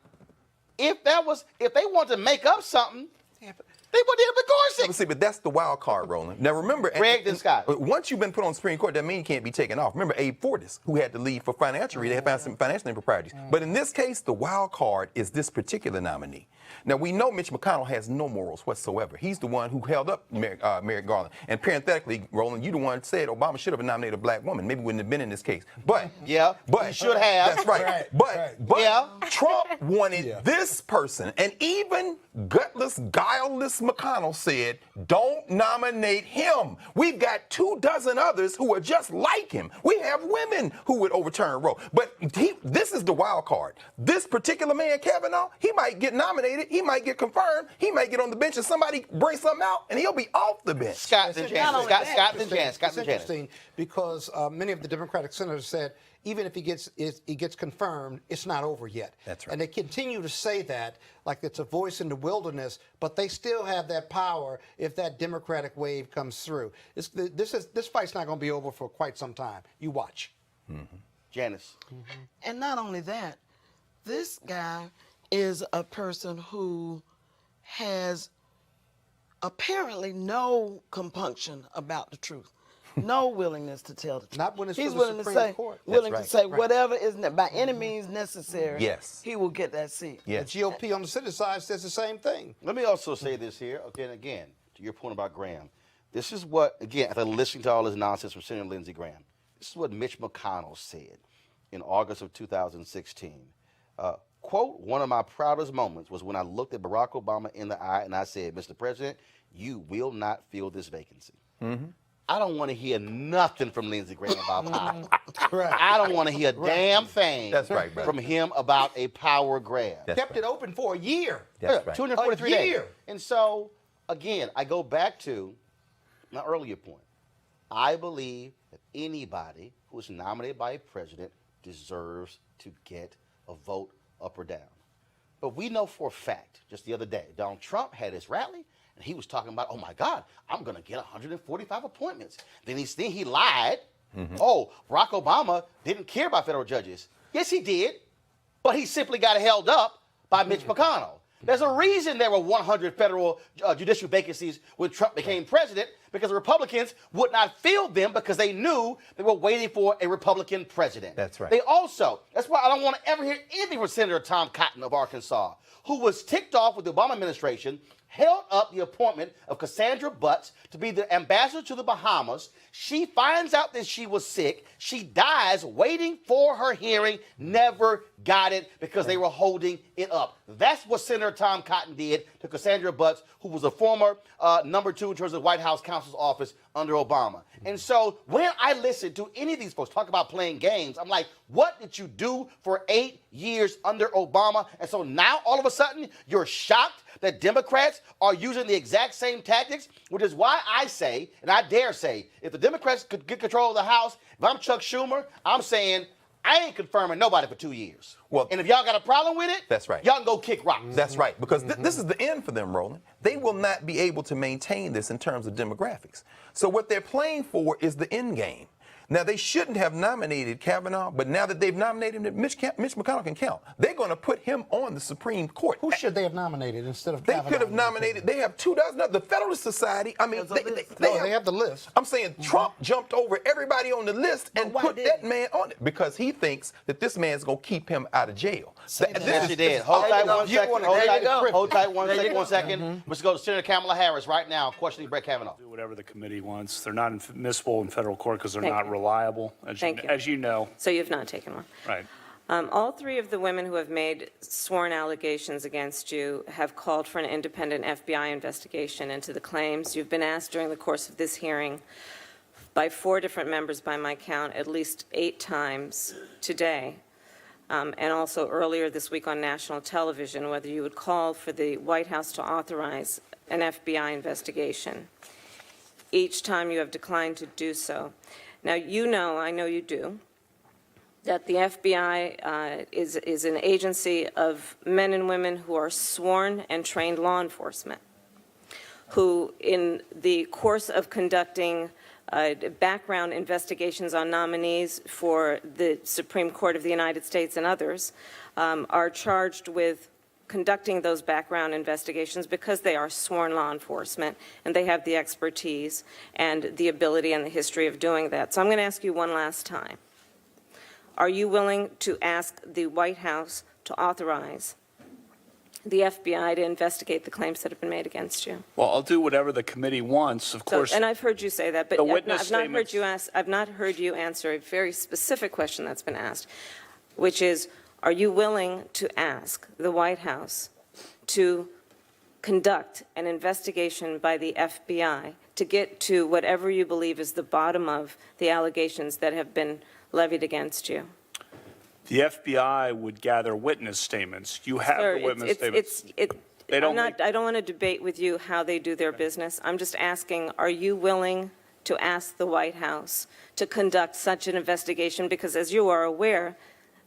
if they want to make up something, they would have with Gorsuch. But see, but that's the wild card, Roland. Now remember, Greg and Scott. once you've been put on the Supreme Court, that means you can't be taken off. Remember Abe Fortas, who had to leave for financial reasons. They found some financial improprieties. But in this case, the wild card is this particular nominee. Now we know Mitch McConnell has no morals whatsoever. He's the one who held up Merrick Garland. And parenthetically, Roland, you the one said Obama should have nominated a black woman. Maybe wouldn't have been in this case. But he should have. That's right. But Trump wanted this person, and even gutless, guileless McConnell said, "Don't nominate him. We've got 24 others who are just like him. We have women who would overturn Roe." But this is the wild card. This particular man, Kavanaugh, he might get nominated. He might get confirmed. He might get on the bench and somebody bring something out, and he'll be off the bench. Scott and Janice. It's interesting because many of the Democratic senators said even if he gets confirmed, it's not over yet. That's right. And they continue to say that like it's a voice in the wilderness, but they still have that power if that Democratic wave comes through. This fight's not going to be over for quite some time. You watch. Janice. And not only that, this guy is a person who has apparently no compunction about the truth, no willingness to tell the truth. Not when it's He's for the willing to Supreme say, Court. willing That's to right. say whatever is by any means necessary. Yes. He will get that seat. Yes. The GOP on the city side says the same thing. Let me also say this here, again, to your point about Graham. This is what, again, after listening to all this nonsense from Senator Lindsey Graham, this is what Mitch McConnell said in August of 2016. Quote, "One of my proudest moments was when I looked at Barack Obama in the eye and I said, Mr. President, you will not fill this vacancy." I don't want to hear nothing from Lindsey Graham about power. Right. I don't want to hear a damn thing That's right, brother. from him about a power grab. That's Kept it open for a year. That's right. 243 A days. year. And so, again, I go back to my earlier point. I believe that anybody who is nominated by a president deserves to get a vote up or down. But we know for a fact, just the other day, Donald Trump had his rally, and he was talking about, oh my God, I'm going to get 145 appointments. Then he lied. Oh, Barack Obama didn't care about federal judges. Yes, he did, but he simply got held up by Mitch McConnell. There's a reason there were 100 federal judicial vacancies when Trump became president, because the Republicans would not fill them because they knew they were waiting for a Republican president. That's right. They also, that's why I don't want to ever hear anything from Senator Tom Cotton of Arkansas, who was ticked off with the Obama administration, held up the appointment of Cassandra Butts to be the ambassador to the Bahamas. She finds out that she was sick. She dies waiting for her hearing, never got it because they were holding it up. That's what Senator Tom Cotton did to Cassandra Butts, who was a former number 2 in terms of the White House counsel's office under Obama. And so when I listen to any of these folks talk about playing games, I'm like, what did you do for 8 years under Obama? And so now all of a sudden you're shocked that Democrats are using the exact same tactics, which is why I say, and I dare say, if the Democrats could get control of the House, if I'm Chuck Schumer, I'm saying I ain't confirming nobody for 2 years. Well, and if y'all got a problem with it, that's right. Y'all can go kick rocks. That's right, because this is the end for them, Roland. They will not be able to maintain this in terms of demographics. So what they're playing for is the end game. Now, they shouldn't have nominated Kavanaugh, but now that they've nominated him, Mitch McConnell can count. They're going to put him on the Supreme Court. Who should they have nominated instead of They Kavanaugh? could have nominated, they have 2 dozen, the Federalist Society, I mean, they have the list. I'm saying Trump jumped over everybody on the list and put that man on it because he thinks that this man's going to keep him out of jail. Yes, he did. Hold tight 1 second. Hold tight 1 second. Let's go to Senator Kamala Harris right now questioning Brett Kavanaugh. Do whatever the committee wants. They're not admissible in federal court because they're not reliable, as you know. So you've not taken one. Right. All 3 of the women who have made sworn allegations against you have called for an independent FBI investigation into the claims. You've been asked during the course of this hearing by 4 different members, by my count, at least 8 times today, and also earlier this week on national television, whether you would call for the White House to authorize an FBI investigation. Each time you have declined to do so. Now, you know, I know you do, that the FBI is an agency of men and women who are sworn and trained law enforcement, who in the course of conducting background investigations on nominees for the Supreme Court of the United States and others are charged with conducting those background investigations because they are sworn law enforcement and they have the expertise and the ability and the history of doing that. So I'm going to ask you one last time. Are you willing to ask the White House to authorize the FBI to investigate the claims that have been made against you? Well, I'll do whatever the committee wants, of course. And I've heard you say that, but The witness I've not heard you answer a very specific question that's been asked, which is, are you willing to ask the White House to conduct an investigation by the FBI to get to whatever you believe is the bottom of the allegations that have been levied against you? The FBI would gather witness statements. You have Sir, the witness statements. I don't want to debate with you how they do their business. I'm just asking, are you willing to ask the White House to conduct such an investigation? Because as you are aware,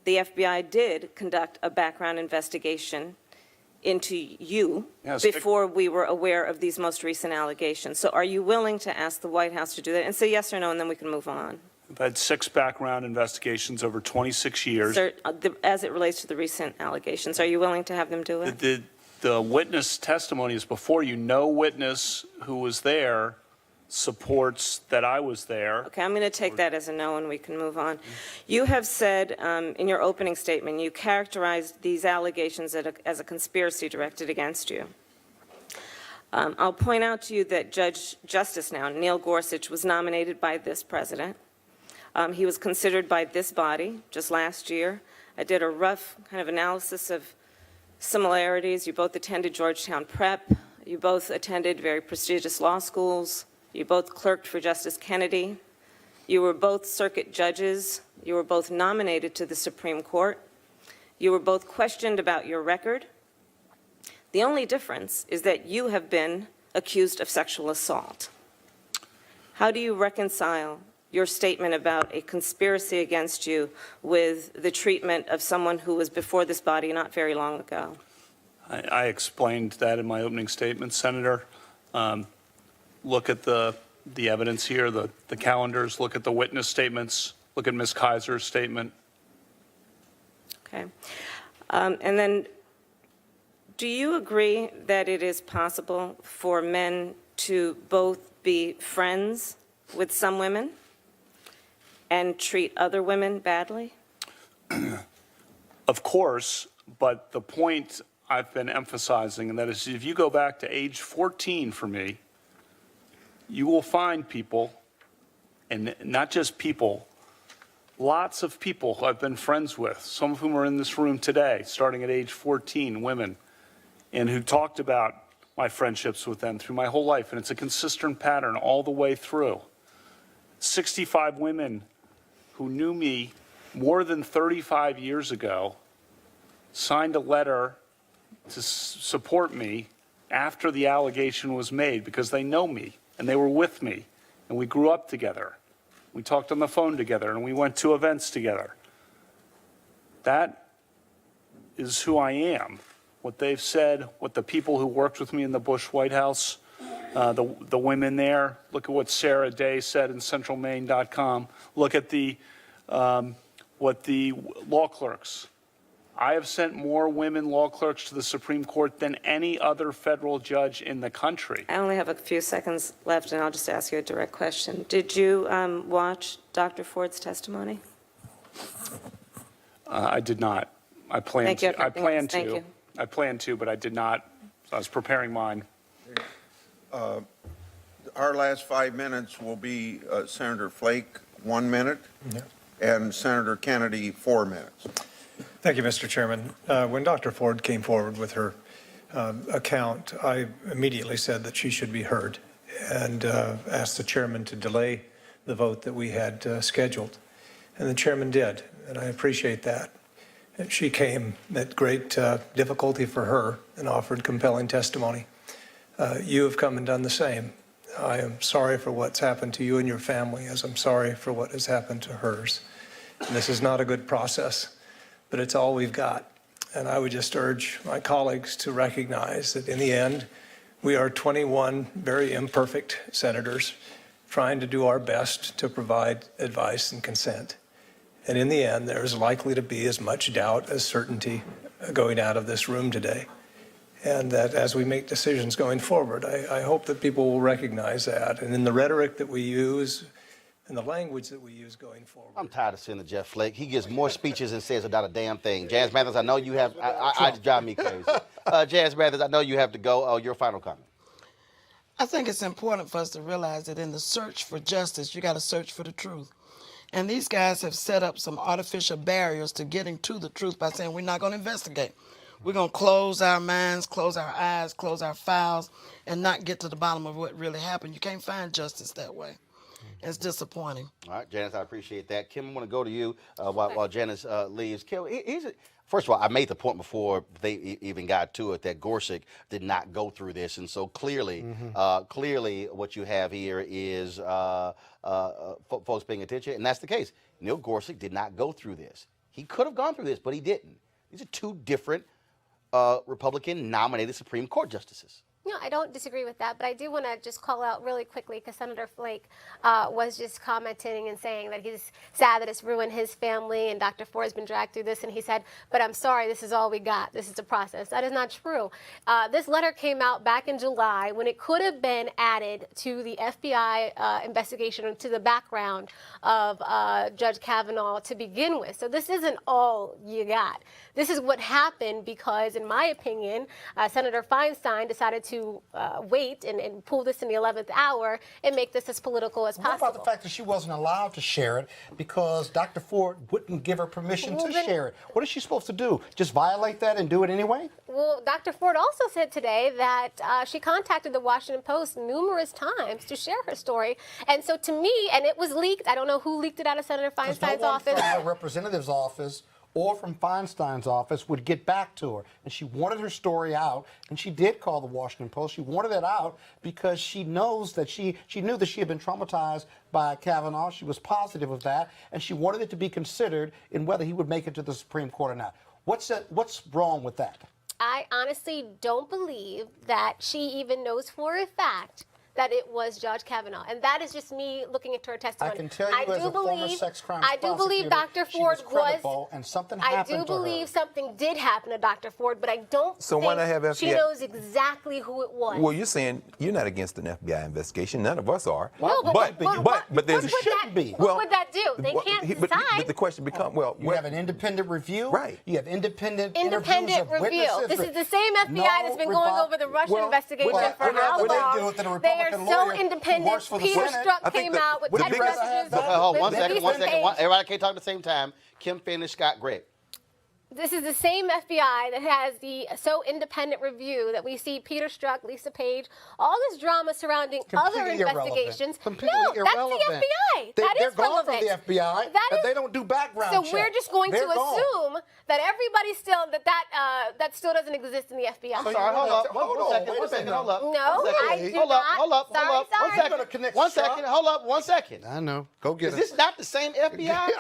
the FBI did conduct a background investigation into you before we were aware of these most recent allegations. So are you willing to ask the White House to do that? And say yes or no, and then we can move on. I've had 6 background investigations over 26 years. Sir, as it relates to the recent allegations, are you willing to have them do it? The witness testimony is before you. No witness who was there supports that I was there. Okay, I'm going to take that as a no, and we can move on. You have said in your opening statement, you characterized these allegations as a conspiracy directed against you. I'll point out to you that Justice now, Neil Gorsuch, was nominated by this president. He was considered by this body just last year. I did a rough kind of analysis of similarities. You both attended Georgetown Prep. You both attended very prestigious law schools. You both clerked for Justice Kennedy. You were both circuit judges. You were both nominated to the Supreme Court. You were both questioned about your record. The only difference is that you have been accused of sexual assault. How do you reconcile your statement about a conspiracy against you with the treatment of someone who was before this body not very long ago? I explained that in my opening statement, Senator. Look at the evidence here, the calendars, look at the witness statements, look at Ms. Kaiser's statement. Okay. And then, do you agree that it is possible for men to both be friends with some women and treat other women badly? Of course, but the point I've been emphasizing, and that is if you go back to age 14 for me, you will find people, and not just people, lots of people who I've been friends with, some of whom are in this room today, starting at age 14, women, and who talked about my friendships with them through my whole life, and it's a consistent pattern all the way through. 65 women who knew me more than 35 years ago signed a letter to support me after the allegation was made because they know me and they were with me and we grew up together. We talked on the phone together and we went to events together. That is who I am. What they've said, what the people who worked with me in the Bush White House the women there. Look at what Sarah Day said in centralmaine.com. Look at what the law clerks. I have sent more women law clerks to the Supreme Court than any other federal judge in the country. I only have a few seconds left, and I'll just ask you a direct question. Did you watch Dr. Ford's testimony? I did not. I plan Thank you. to. I plan Thank to. you. I plan to, but I did not. I was preparing mine. Our last 5 minutes will be Senator Flake, 1 minute, and Senator Kennedy, 4 minutes. Thank you, Mr. Chairman. When Dr. Ford came forward with her account, I immediately said that she should be heard and asked the chairman to delay the vote that we had scheduled. And the chairman did, and I appreciate that. And she came at great difficulty for her and offered compelling testimony. You have come and done the same. I am sorry for what's happened to you and your family, as I'm sorry for what has happened to hers. And this is not a good process, but it's all we've got. And I would just urge my colleagues to recognize that in the end, we are 21 very imperfect senators trying to do our best to provide advice and consent. And in the end, there is likely to be as much doubt as certainty going out of this room today. And that as we make decisions going forward, I hope that people will recognize that. And in the rhetoric that we use and the language that we use going forward. I'm tired of seeing the Jeff Flake. He gives more speeches and says not a damn thing. Jazz Mathers, I know you have, I just drive me crazy. Jazz Mathers, I know you have to go. Your final comment. I think it's important for us to realize that in the search for justice, you got to search for the truth. And these guys have set up some artificial barriers to getting to the truth by saying we're not going to investigate. We're going to close our minds, close our eyes, close our files, and not get to the bottom of what really happened. You can't find justice that way. It's disappointing. All right, Janice, I appreciate that. Kim, I want to go to you while Janice leaves. Kim, first of all, I made the point before they even got to it that Gorsuch did not go through this, and so clearly, clearly, what you have here is folks paying attention, and that's the case. Neil Gorsuch did not go through this. He could have gone through this, but he didn't. These are two different Republican-nominated Supreme Court justices. No, I don't disagree with that, but I do want to just call out really quickly because Senator Flake was just commenting and saying that he's sad that it's ruined his family and Dr. Ford has been dragged through this, and he said, but I'm sorry, this is all we got. This is the process. That is not true. This letter came out back in July when it could have been added to the FBI investigation or to the background of Judge Kavanaugh to begin with. So this isn't all you got. This is what happened because, in my opinion, Senator Feinstein decided to wait and pull this in the 11th hour and make this as political as possible. What about the fact that she wasn't allowed to share it because Dr. Ford wouldn't give her permission to share it? What is she supposed to do? Just violate that and do it anyway? Well, Dr. Ford also said today that she contacted the Washington Post numerous times to share her story. And so to me, and it was leaked, I don't know who leaked it out of Senator Feinstein's office. From the representative's office or from Feinstein's office would get back to her. And she wanted her story out, and she did call the Washington Post. She wanted it out because she knows that she knew that she had been traumatized by Kavanaugh. She was positive of that, and she wanted it to be considered in whether he would make it to the Supreme Court or not. What's wrong with that? I honestly don't believe that she even knows for a fact that it was Judge Kavanaugh. And that is just me looking into her testimony. I can tell you as a former sex crimes I do believe Dr. Ford was and something happened to her. I do believe something did happen to Dr. Ford, but I don't think why not have FBI? She knows exactly who it was. Well, you're saying you're not against an FBI investigation. None of us are. No, but there's what would that do? They can't decide. But the question becomes, you have an independent review. Right. You have independent review. This is the same FBI that's been going over the Russian investigation for how long? They are so independent. Peter Strzok came out with text messages. Hold on, 1 second. Everybody can't talk at the same time. Kim, finish. Scott, Greg. This is the same FBI that has the so independent review that we see Peter Strzok, Lisa Page, all this drama surrounding other investigations. Completely irrelevant. That's the FBI. They're gone from the FBI, and they don't do background checks. So we're just going to assume that everybody still, that still doesn't exist in the FBI. I'm sorry, hold up. One second, hold up. No, I do not. Hold up. 1 second. Hold up, 1 second. I know. Go get it. Is this not the same FBI?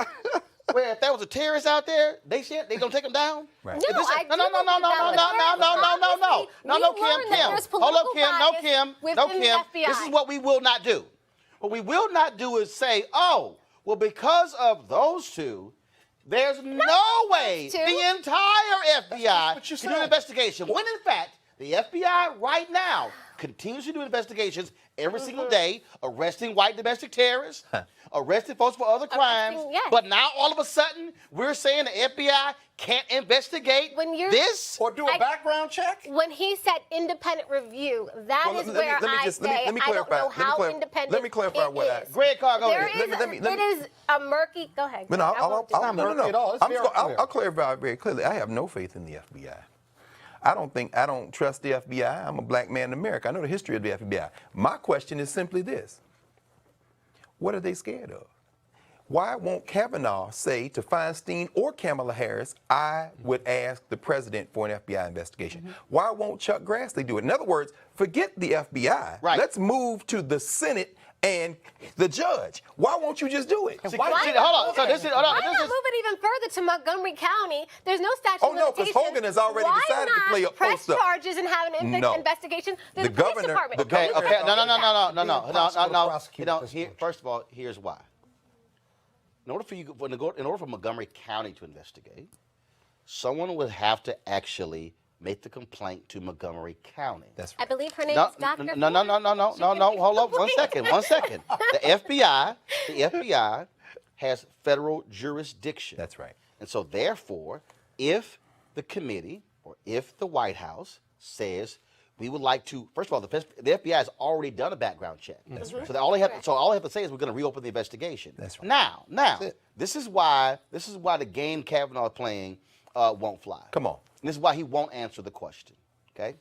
where if there was a terrorist out there, they don't take them down? Right. No, I No, do believe that, but Kim. Hold up, obviously, Kim. No, we Kim. learned that there's No, political Kim. bias within the This is FBI. what we will not do. What we will not do is say, oh, well, because of those two, there's no way two. the entire FBI what you can do an said. investigation. When in fact, the FBI right now continues to do investigations every single day, arresting white domestic terrorists, arresting folks for other crimes. yes. But now all of a sudden, we're saying the FBI can't investigate this? Or do a background check? When he said independent review, that Well, is let me- where let me I just- say let me I don't clarify. know Let me how clar- independent let me clarify it what I- is. Greg Carr, go There ahead. is Let me- it is a murky. Go ahead. But Greg, I no, won't do that. no, murky at all. It's very clear. I'll clarify very clearly. I have no faith in the FBI. I don't trust the FBI. I'm a black man in America. I know the history of the FBI. My question is simply this. What are they scared of? Why won't Kavanaugh say to Feinstein or Kamala Harris, I would ask the president for an FBI investigation? Why won't Chuck Grassley do it? In other words, forget the FBI. Right. Let's move to the Senate and the judge. Why won't you just do it? Hold on. So this is hold on. Why This not is move it even further to Montgomery County? There's no statute Oh, of no, 'cause limitations. Hogan has already Why decided to not play a press post-up. charges and have an No. investigation through The the police governor- department? the Okay, governor- okay. No. Impossible to prosecute at this point. First of all, here's why. In order for Montgomery County to investigate, someone would have to actually make the complaint to Montgomery County. That's I right. believe her name No, is Dr. no. Hold up, one second. The FBI has federal jurisdiction. That's right. And so, therefore, if the committee or if the White House says we would like to, first of all, the FBI has already done a background check. That's right. So all they have to say is we're going to reopen the investigation. That's right. Now, this is why the game Kavanaugh is playing won't fly. Come on. And this is why he won't answer the question. Okay,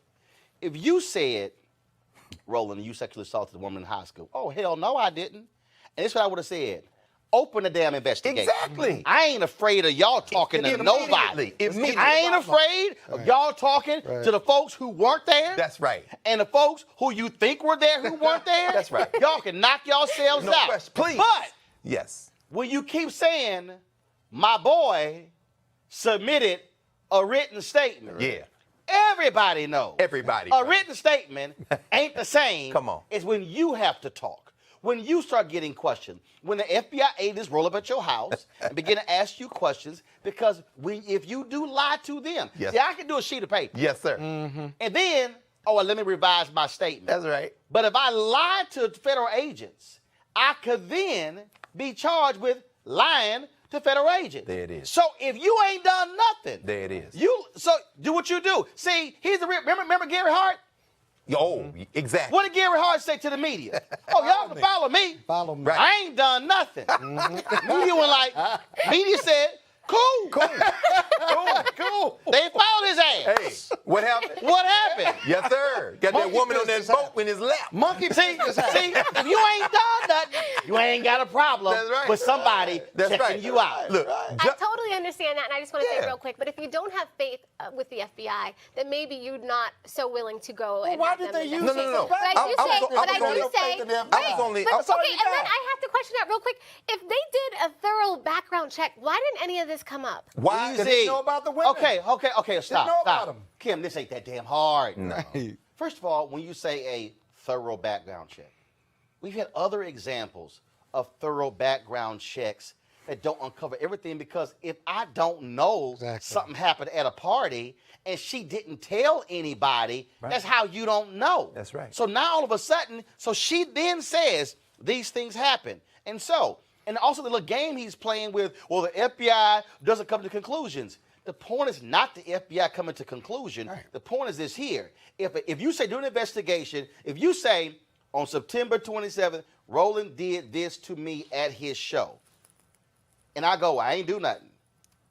if you said, Roland, you sexually assaulted a woman in high school, oh hell no, I didn't. And this is what I would have said. Open the damn investigation. Exactly. I ain't afraid of y'all talking to nobody. Immediately. I ain't afraid of y'all talking to the folks who weren't there. That's right. And the folks who you think were there who weren't there. That's right. Y'all can knock yourselves No out. question. Please. But Yes. when you keep saying, my boy submitted a written statement. Yeah. Everybody knows. Everybody. A written statement ain't the same. Come on. It's when you have to talk. When you start getting questioned. When the FBI agents roll up at your house and begin to ask you questions, because if you do lie to them, Yes. see, I can do a sheet of paper. Yes, sir. And then, well, let me revise my statement. That's right. But if I lie to federal agents, I could then be charged with lying to federal agents. There it is. So if you ain't done nothing, There it is. so do what you do. See, here's the remember Gary Hart? Oh, exactly. What did Gary Hart say to the media? Oh, y'all can follow me. Follow me. Right. I ain't done nothing. Media said, cool. Cool. They followed his ass. Hey, what happened? What happened? Yes, sir. Got that Monkey woman on that business boat in his lap. Monkey, see, if you ain't done nothing, you ain't got a problem That's right. with somebody That's checking right. you out. Look, I totally understand that, and I just want to Yeah. say real quick, but if you don't have faith with the FBI, then maybe you're not so willing to go and why have did them they use investigate. No. But I do I say, was but I only- do say, I was right, only- but, I'm sorry, okay, and then I have to question that real quick. If they did a thorough background check, why didn't any of this come up? why? They didn't know about the women. Okay, stop. know about 'em. Kim, this ain't that damn hard. No. First of all, when you say a thorough background check, we've had other examples of thorough background checks that don't uncover everything, because if I don't know Exactly. something happened at a party and she didn't tell anybody, that's how you don't know. That's right. So now all of a sudden, so she then says these things happen. And also the little game he's playing with, well, the FBI doesn't come to conclusions. The point is not the FBI coming to conclusion. Right. The point is this here. If you say do an investigation, if you say on September 27th, Roland did this to me at his show, and I go, I ain't do nothing.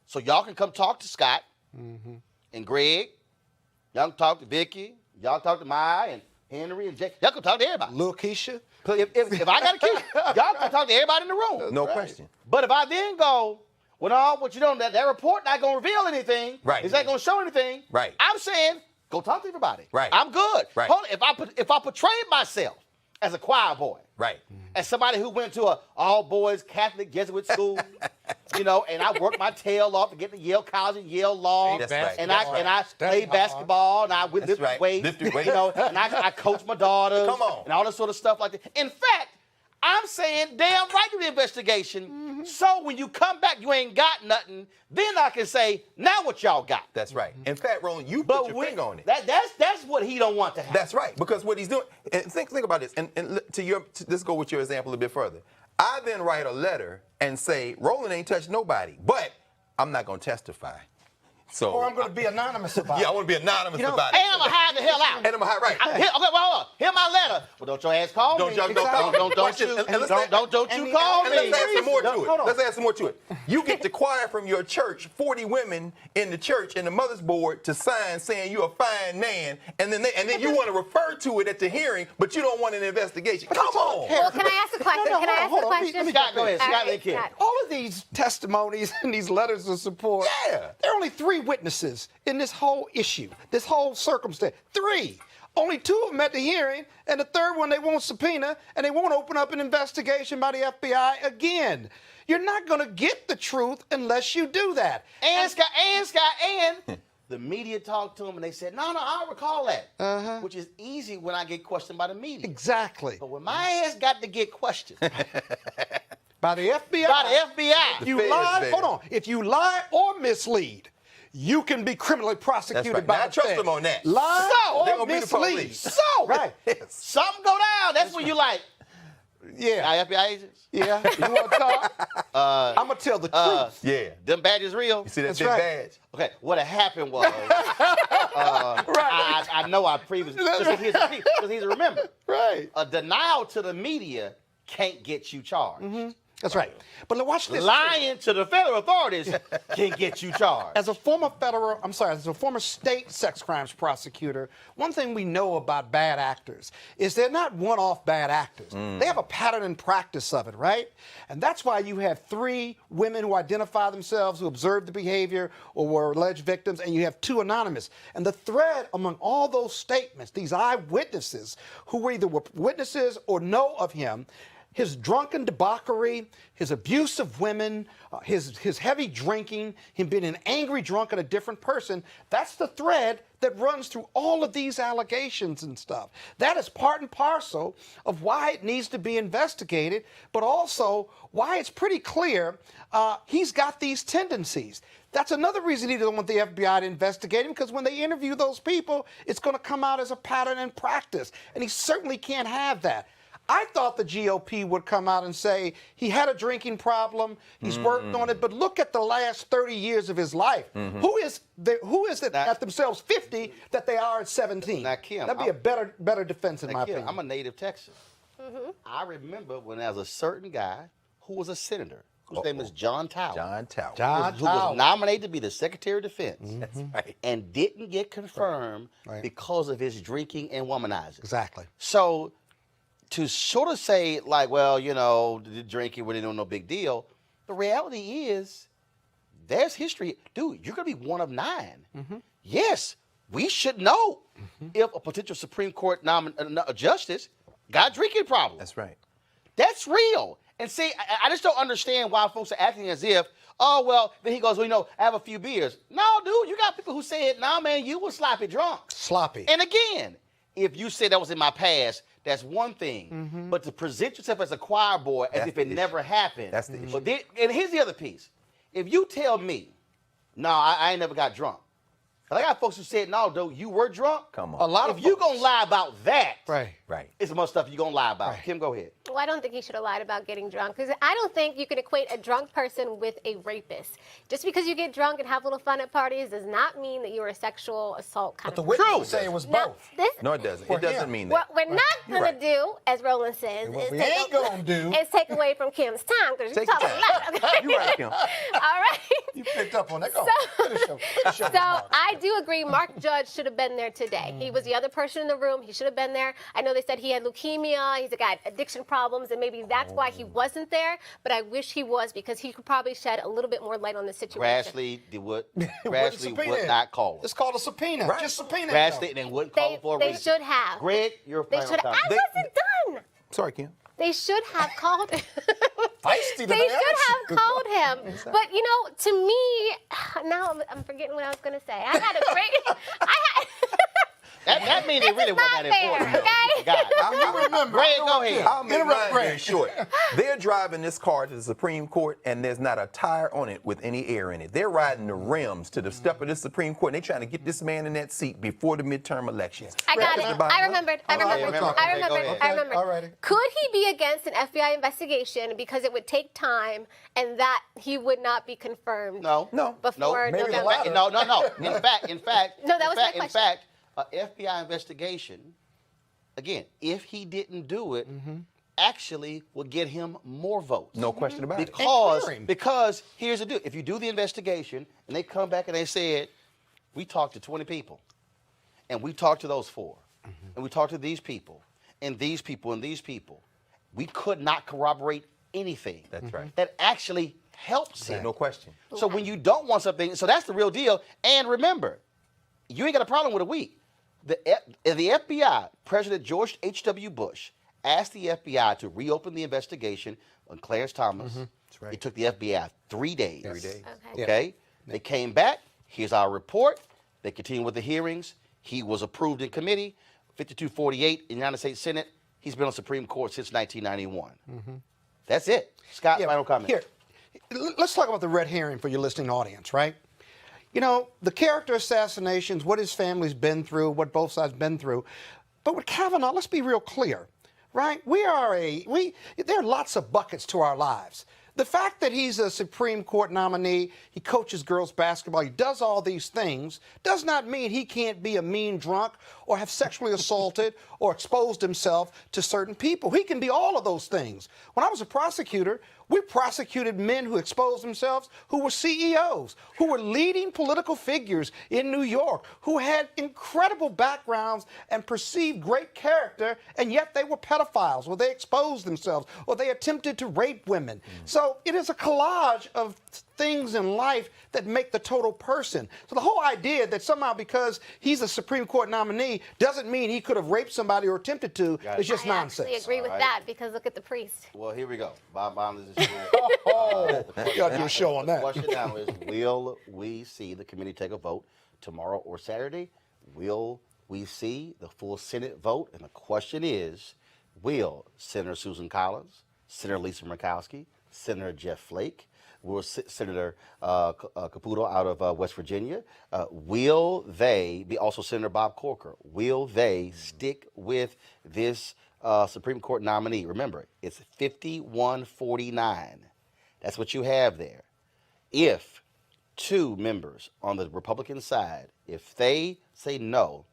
So y'all can come talk to Scott and Greg. Y'all can talk to Vicky. Y'all talk to Maya and Henry and Jake. Y'all can talk to everybody. Lil Keisha. 'Cause if I got a key, y'all can talk to everybody in the room. No question. But if I then go, well, no, what you don't, that report not going to reveal anything. Right. It's not going to show anything. Right. I'm saying, go talk to everybody. Right. I'm good. Right. Hold on, if I portrayed myself as a choir boy, Right. as somebody who went to a all-boys Catholic Jesuit school, you know, and I worked my tail off to get to Yale College and Yale Law. That's right. And I played basketball, and I would lift weights, you know, and I coached my daughters. Come on. And all this sort of stuff like that. In fact, I'm saying damn right to the investigation. So when you come back, you ain't got nothing. Then I can say, now what y'all got? That's right. In fact, Roland, you put your finger on it. That's what he don't want to happen. That's right, because what he's doing, and think about this, and let's go with your example a bit further. I then write a letter and say, Roland ain't touched nobody, but I'm not going to testify. So, Or I'm going to be anonymous about it. Yeah, I want to be anonymous about it. And I'm going to hide the hell out. And I'm going to hide, right. Okay, well, hold on. Here's my letter. Well, don't your ass call me. Don't you call me. Let's add some more to it. Let's add some more to it. You get the choir from your church, 40 women in the church and the mother's board to sign saying you're a fine man, and then you want to refer to it at the hearing, but you don't want an investigation. Come on. Well, can I ask a question? Can I ask a question? Scott, go ahead. Scott, All right, All of these testimonies and these letters of support, Yeah. there are only 3 witnesses in this whole issue, this whole circumstance. 3. Only 2 of them at the hearing, and the third one they won't subpoena, and they won't open up an investigation by the FBI again. You're not going to get the truth unless you do that. And the media talked to him, and they said, no, I recall that. Which is easy when I get questioned by the media. Exactly. But when my ass got to get questioned By the FBI. by the FBI, If you lie, hold on. If you lie or mislead, you can be criminally prosecuted That's right. by Now, I the trust Fed. them on that. Lie So, they're or gonna be the mislead. police. so Right. something go down. That's when you like, Yeah. FBI agents. Yeah. You want to talk? I'm going to tell the truth. Yeah. Them badges real. You see that That's big right. badge? Okay, what had happened was, I know I previously, because he's remember, Right. a denial to the media can't get you charged. That's right. But watch this. Lying to the federal authorities can get you charged. As a former as a former state sex crimes prosecutor, one thing we know about bad actors is they're not one-off bad actors. They have a pattern and practice of it, right? And that's why you have 3 women who identify themselves, who observed the behavior or were alleged victims, and you have 2 anonymous. And the thread among all those statements, these eyewitnesses who either were witnesses or know of him, his drunken debauchery, his abuse of women, his heavy drinking, him being an angry drunk and a different person, that's the thread that runs through all of these allegations and stuff. That is part and parcel of why it needs to be investigated, but also why it's pretty clear he's got these tendencies. That's another reason he doesn't want the FBI to investigate him, because when they interview those people, it's going to come out as a pattern and practice, and he certainly can't have that. I thought the GOP would come out and say he had a drinking problem, he's worked on it, but look at the last 30 years of his life. Who is it at themselves 50 that they are at 17? Now, Kim, that'd be a better defense in my opinion. I'm a native Texan. I remember when there was a certain guy who was a senator, whose name is John Tower. Who was nominated to be the Secretary of Defense. That's right. And didn't get confirmed because of his drinking and womanizing. Exactly. So to sort of say, like, well, you know, the drinking really no big deal, the reality is there's history. Dude, you're going to be one of 9. Yes, we should know if a potential Supreme Court justice got a drinking problem. That's right. That's real. And see, I just don't understand why folks are acting as if, oh, well, then he goes, well, you know, I have a few beers. No, dude, you got people who said, nah, man, you was sloppy drunk. Sloppy. And again, if you say that was in my past, that's one thing. But to present yourself as a choir boy as if it never happened. That's the issue. But then, and here's the other piece. If you tell me, no, I ain't never got drunk. I got folks who said, no, dude, you were drunk. Come on. A lot of If you going to lie about that, Right. it's some other stuff you're going to lie about. Kim, go ahead. Well, I don't think he should have lied about getting drunk, because I don't think you can equate a drunk person with a rapist. Just because you get drunk and have a little fun at parties does not mean that you're a sexual assault kind But the of witnesses say it was both. No, it doesn't. It doesn't mean that. What we're not going to do, as Roland says, What is we ain't gonna do. is take away from Kim's time, because you're Take your talking a time. lot. Okay? You're right, Kim. All right. You picked up on that. Go. So I do agree Mark Judge should have been there today. He was the other person in the room. He should have been there. I know they said he had leukemia. He's got addiction problems, and maybe that's why he wasn't there. But I wish he was, because he could probably shed a little bit more light on the situation. Grassley would not call him. It's called a subpoena. Right. Just subpoena. Grassley and wouldn't call him for a They reason. should have. Greg, you're They final should have. comment. I wasn't done. Sorry, Kim. They should have called. feisty They today. should have called him. But, you know, to me, now I'm forgetting what I was going to say. I had a great, That means it really wasn't that important. fair, though. okay? God. I'll remember. Greg, go ahead. I'll make Interrupt mine Greg. very short. They're driving this car to the Supreme Court, and there's not a tire on it with any air in it. They're riding the rims to the step of the Supreme Court, and they're trying to get this man in that seat before the midterm elections. I got it. Everybody- I remembered. I Okay, remembered. remember. I Okay, go remembered. ahead. I remembered. All righty. Could he be against an FBI investigation because it would take time and that he would not be confirmed? No. Before maybe the November. latter. No. In fact. No, that was my In question. fact, an FBI investigation, again, if he didn't do it, actually will get him more votes. No question about it. Because here's the deal. If you do the investigation and they come back and they said, we talked to 20 people, and we talked to those 4, and we talked to these people, and these people, and these people, we could not corroborate anything. That's right. That actually helps him. No question. So when you don't want something, so that's the real deal. And remember, you ain't got a problem with a week. The FBI, President George H.W. Bush, asked the FBI to reopen the investigation on Clarence Thomas. That's right. It took the FBI 3 days. 3 days. Okay? They came back. Here's our report. They continued with the hearings. He was approved in committee. 5248 in the United States Senate. He's been on Supreme Court since 1991. That's it. Scott, final comment. Here, let's talk about the red herring for your listening audience, right? You know, the character assassinations, what his family's been through, what both sides been through. But with Kavanaugh, let's be real clear, right? There are lots of buckets to our lives. The fact that he's a Supreme Court nominee, he coaches girls basketball, he does all these things, does not mean he can't be a mean drunk or have sexually assaulted or exposed himself to certain people. He can be all of those things. When I was a prosecutor, we prosecuted men who exposed themselves, who were CEOs, who were leading political figures in New York, who had incredible backgrounds and perceived great character, and yet they were pedophiles, or they exposed themselves, or they attempted to rape women. So it is a collage of things in life that make the total person. So the whole idea that somehow because he's a Supreme Court nominee doesn't mean he could have raped somebody or attempted to is just nonsense. I actually agree with that because look at the priest. Well, here we go. Bob Bonds is here. You got to do a show on that. The question now is, will we see the committee take a vote tomorrow or Saturday? Will we see the full Senate vote? And the question is, will Senator Susan Collins, Senator Lisa Murkowski, Senator Jeff Flake, will Senator Caputo out of West Virginia, will they be also Senator Bob Corker? Will they stick with this Supreme Court nominee? Remember, it's 51-49. That's what you have there. If 2 members on the Republican side, if they say no,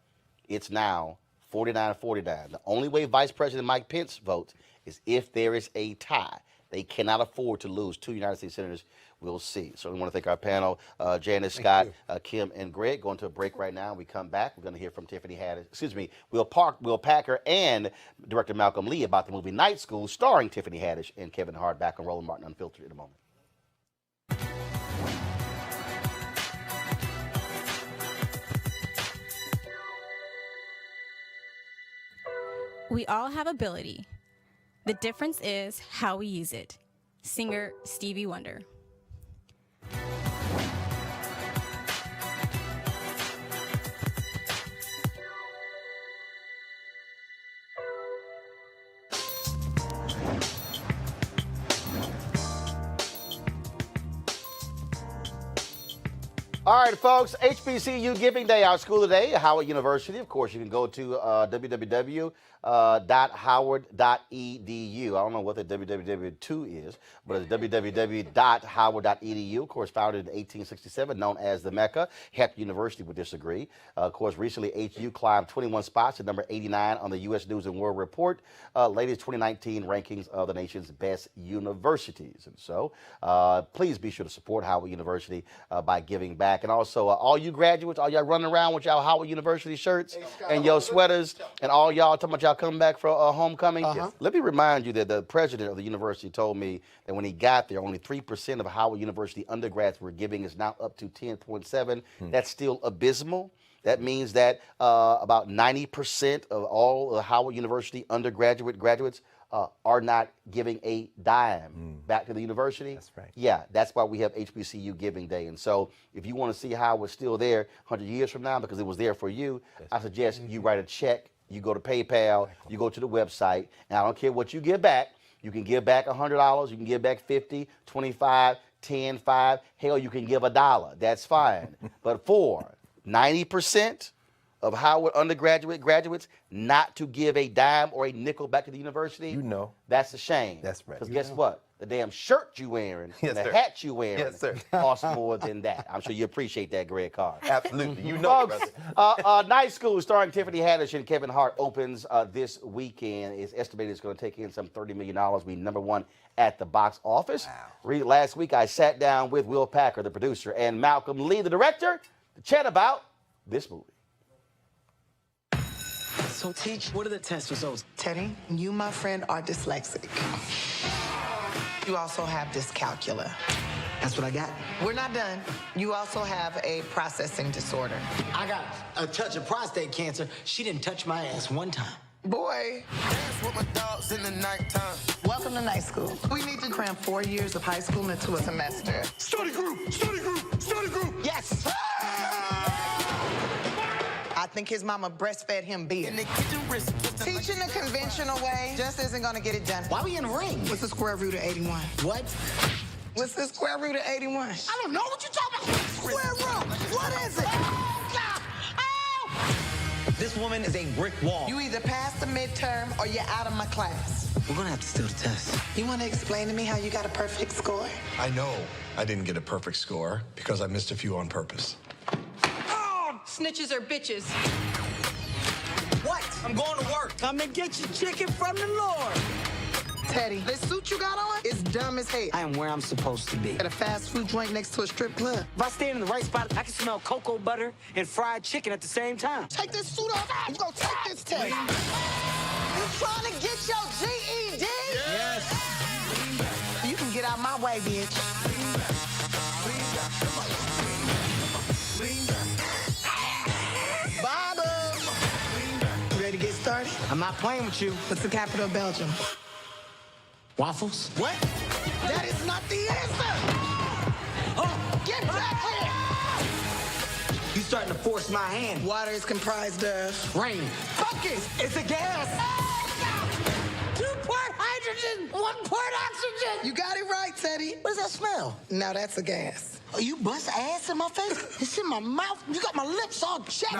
it's now 49-49. The only way Vice President Mike Pence votes is if there is a tie. They cannot afford to lose 2 United States senators. We'll see. So we want to thank our panel, Janice, Scott, Kim, and Greg. Going to a break right now. We come back. We're going to hear from Tiffany Haddish. Excuse me, Will Packer and director Malcolm Lee about the movie Night School, starring Tiffany Haddish and Kevin Hart. Back on Roland Martin Unfiltered in a moment. We all have ability. The difference is how we use it. Singer Stevie Wonder. All right, folks, HBCU Giving Day, our school today, Howard University. Of course, you can go to www.howard.edu. I don't know what the www2 is, but it's www.howard.edu. Of course, founded in 1867, known as the Mecca. Heck, University would disagree. Of course, recently, HU climbed 21 spots to number 89 on the U.S. News and World Report, latest 2019 rankings of the nation's best universities. And so, please be sure to support Howard University by giving back. And also, all you graduates, all y'all running around with y'all Howard University shirts and your sweaters, and all y'all talking about y'all coming back for homecoming. Let me remind you that the president of the university told me that when he got there, only 3% of Howard University undergrads were giving. Is now up to 10.7. That's still abysmal. That means that about 90% of all Howard University graduates are not giving a dime back to the university. That's right. Yeah, that's why we have HBCU Giving Day. And so if you want to see how it's still there 100 years from now because it was there for you, I suggest you write a check, you go to PayPal, you go to the website, and I don't care what you give back. You can give back $100, you can give back 50, 25, 10, 5, hell, you can give $1. That's fine. But for 90% of Howard undergraduate graduates not to give a dime or a nickel back to the university, that's a shame. That's right. Because guess what? The damn shirt you wearing, Yes, the sir. hat you wearing, Yes, sir. costs more than that. I'm sure you appreciate that, Greg Carr. Absolutely. You know, Folks, Night School starring Tiffany Haddish and Kevin Hart opens this weekend. It's estimated it's going to take in some $30 million, be #1 at the box office. Wow. Last week, I sat down with Will Packer, the producer, and Malcolm Lee, the director, to chat about this movie. So, Teach, what are the test results? Teddy, you, my friend, are dyslexic. You also have dyscalculia. That's what I got. We're not done. You also have a processing disorder. I got a touch of prostate cancer. She didn't touch my ass one time. Boy. Dance with my dogs in the nighttime. Welcome to night school. We need to cram 4 years of high school into a semester. Study group, study group, study group. Yes. I think his mama breastfed him beer. Teaching the conventional way just isn't gonna get it done. Why we in the ring? What's the square root of 81? What? What's the square root of 81? I don't know what you're talking about. Square root. What is it? This woman is a brick wall. You either pass the midterm or you're out of my class. We're gonna have to steal the test. You wanna explain to me how you got a perfect score? I know I didn't get a perfect score because I missed a few on purpose. Snitches are bitches. What? I'm going to work. Come and get your chicken from the Lord. Teddy, this suit you got on is dumb as hell. I am where I'm supposed to be. At a fast food joint next to a strip club. If I stand in the right spot, I can smell cocoa butter and fried chicken at the same time. Take this suit off. You gonna take this test. You trying to get your GED? Yes. You can get out my way, bitch. Baba. You ready to get started? I'm not playing with you. What's the capital of Belgium? Waffles? What? That is not the answer. Get back here. You starting to force my hand. Water is comprised of Rain. focus. It's a gas. 2-part hydrogen, 1-part oxygen. You got it right, Teddy. What does that smell? Now that's a gas. Oh, you bust ass in my face? It's in my mouth. You got my lips all chapped.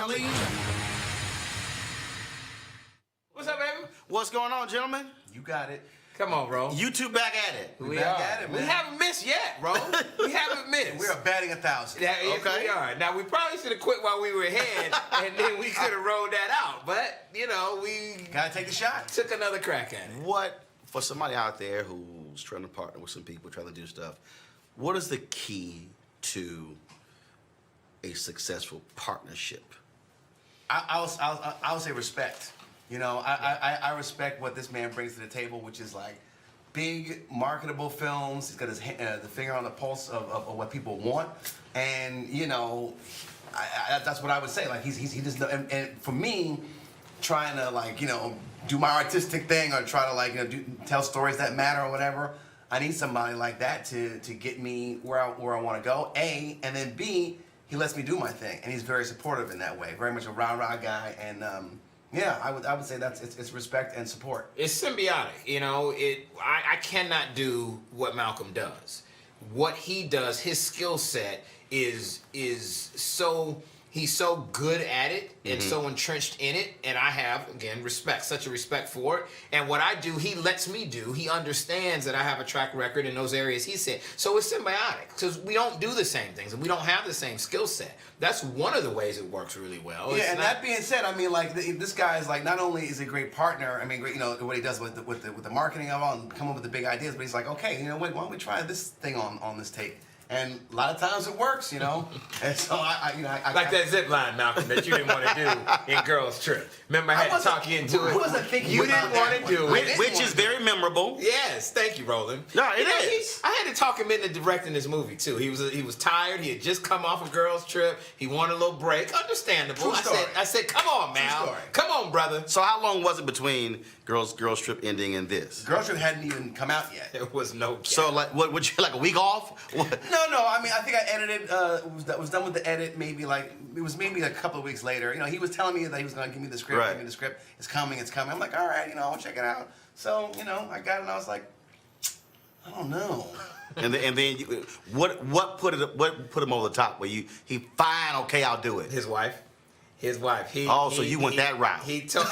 What's up, baby? What's going on, gentlemen? You got it. Come on, bro. You two back at it. We back at it, man. We haven't missed yet, bro. We haven't missed. We are batting 1,000. Yeah, yes, we are. Now, we probably should have quit while we were ahead, and then we could have rolled that out. But, you know, we... Gotta take the shot. Took another crack at it. What, for somebody out there who's trying to partner with some people, trying to do stuff, what is the key to a successful partnership? I would say respect. You know, I respect what this man brings to the table, which is like big marketable films. He's got his the finger on the pulse of what people want, and you know, that's what I would say. Like he just and for me, trying to like do my artistic thing or try to like tell stories that matter or whatever. I need somebody like that to get me where I want to go. A, and then B, he lets me do my thing, and he's very supportive in that way. Very much a rah-rah guy, and yeah, I would say it's respect and support. It's symbiotic, you know. I cannot do what Malcolm does. What he does, his skill set is so he's so good at it and so entrenched in it, and I have again such a respect for it. And what I do, he lets me do. He understands that I have a track record in those areas he said. So it's symbiotic because we don't do the same things and we don't have the same skill set. That's one of the ways it works really well. Yeah, and that being said, I mean, like this guy is like not only is he a great partner. I mean, great, what he does with the marketing of all and come up with the big ideas, but he's like, okay, you know what? Why don't we try this thing on this tape? And a lot of times it works, you know. And so I like that zip line, Malcolm, that you didn't want to do in Girls Trip. Remember, I had to talk you into it. I wasn't thinking you about didn't want to do it, which is very memorable. Yes, thank you, Roland. No, it is. I had to talk him into directing this movie too. He was tired. He had just come off a Girls Trip. He wanted a little break. Understandable. True story. I said, come on, Mal. Come on, brother. So how long was it between Girls Trip ending and this? Girls Trip hadn't even come out yet. There was no gap. So like, what would you like a week off? What? No. I mean, I think I edited. Was done with the edit. Maybe a couple of weeks later. You know, he was telling me that he was going to give me the script. Right. Give me the script. It's coming. I'm like, all right. You know, I'll check it out. So you know, I got it. and I was like, I don't know. And then what put him over the top? Where he fine, okay, I'll do it. His wife. So you went that route. He told.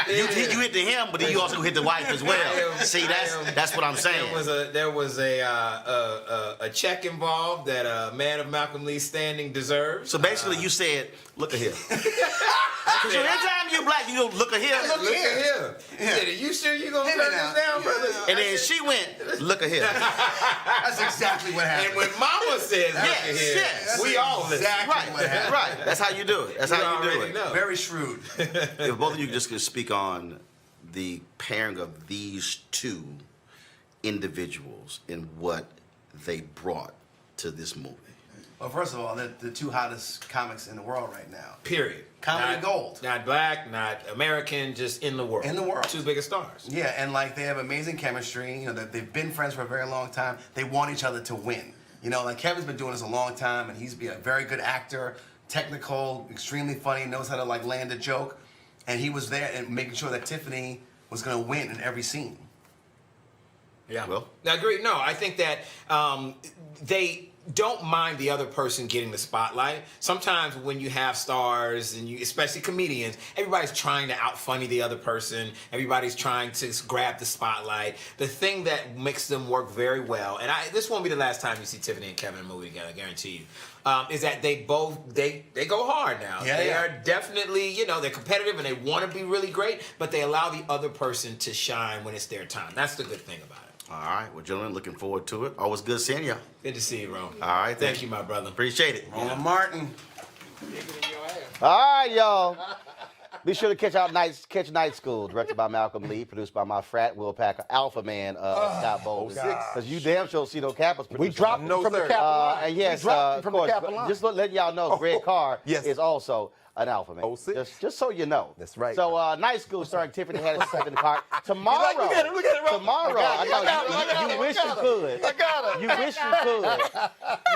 You hit to him, but then you also hit the wife as well. See, that's what I'm saying. There was a check involved that a man of Malcolm Lee's standing deserves. So basically, you said, "Look at here." So anytime you're black, you go, "Look at here." Look at here. He said, "Are you sure you gonna turn this down, brother?" And then she went, "Look at here." That's exactly what happened. And when Mama says, "Look at here," we all listen. Exactly what happened. Right. That's how you do it. That's how you do it. Know. Very shrewd. If both of you just could speak on the pairing of these two individuals and what they brought to this movie. Well, first of all, they're the two hottest comics in the world right now. Period. Comedy gold. Not black, not American, just in the world. In the world. Two biggest stars. Yeah, and like they have amazing chemistry. You know, they've been friends for a very long time. They want each other to win. You know, like Kevin's been doing this a long time, and he's been a very good actor, technical, extremely funny, knows how to like land a joke. And he was there and making sure that Tiffany was going to win in every scene. Yeah. Well, I agree. No, I think that they don't mind the other person getting the spotlight. Sometimes when you have stars, and especially comedians, everybody's trying to out-funny the other person. Everybody's trying to grab the spotlight. The thing that makes them work very well, and this won't be the last time you see Tiffany and Kevin in a movie together, I guarantee you, is that they both they go hard now. Yeah, they are definitely, they're competitive and they want to be really great, but they allow the other person to shine when it's their time. That's the good thing about it. All right, well, gentlemen, looking forward to it. Always good seeing you. Good to see you, Ron. All right, thank you, my brother. Appreciate it. Roland Martin. All right, y'all. Be sure to catch Night School, directed by Malcolm Lee, produced by my frat Will Packer, Alpha Man, Scott Bowles. Because you damn sure see no Kappas. We dropped him from the Kappa line. And yes, of course, just letting y'all know, Greg Carr is also an Alpha Man. Just so you know. That's right. So Night School starring Tiffany Haddish, Kevin Hart. Tomorrow. Look at him, Tomorrow. I know you wish you could. I got it. You wish you could.